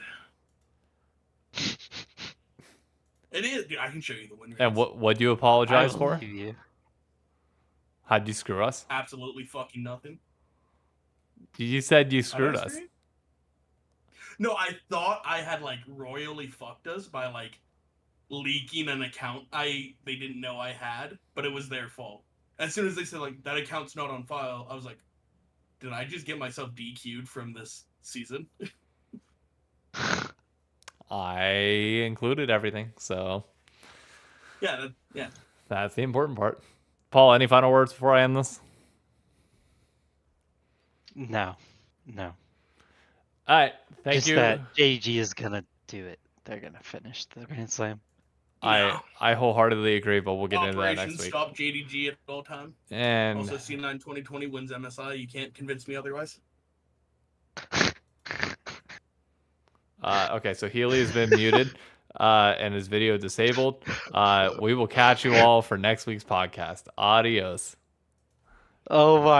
It is, dude, I can show you the win rates. And what do you apologize for? You. How'd you screw us? Absolutely fucking nothing. You said you screwed us. No, I thought I had like royally fucked us by like leaking an account they didn't know I had, but it was their fault. As soon as they said like that account's not on file, I was like, did I just get myself DQ'd from this season? I included everything, so Yeah. that's the important part. Paul, any final words before I end this? No. All right, thank you. That JDG is gonna do it. They're gonna finish the Grand Slam. I wholeheartedly agree, but we'll get into that Operation next week. Stop JDG at all time. And also, C9 2020 wins MSI. You can't convince me otherwise. Okay, so Heely has been muted and his video disabled. We will catch you all for next week's podcast. Adios. Oh my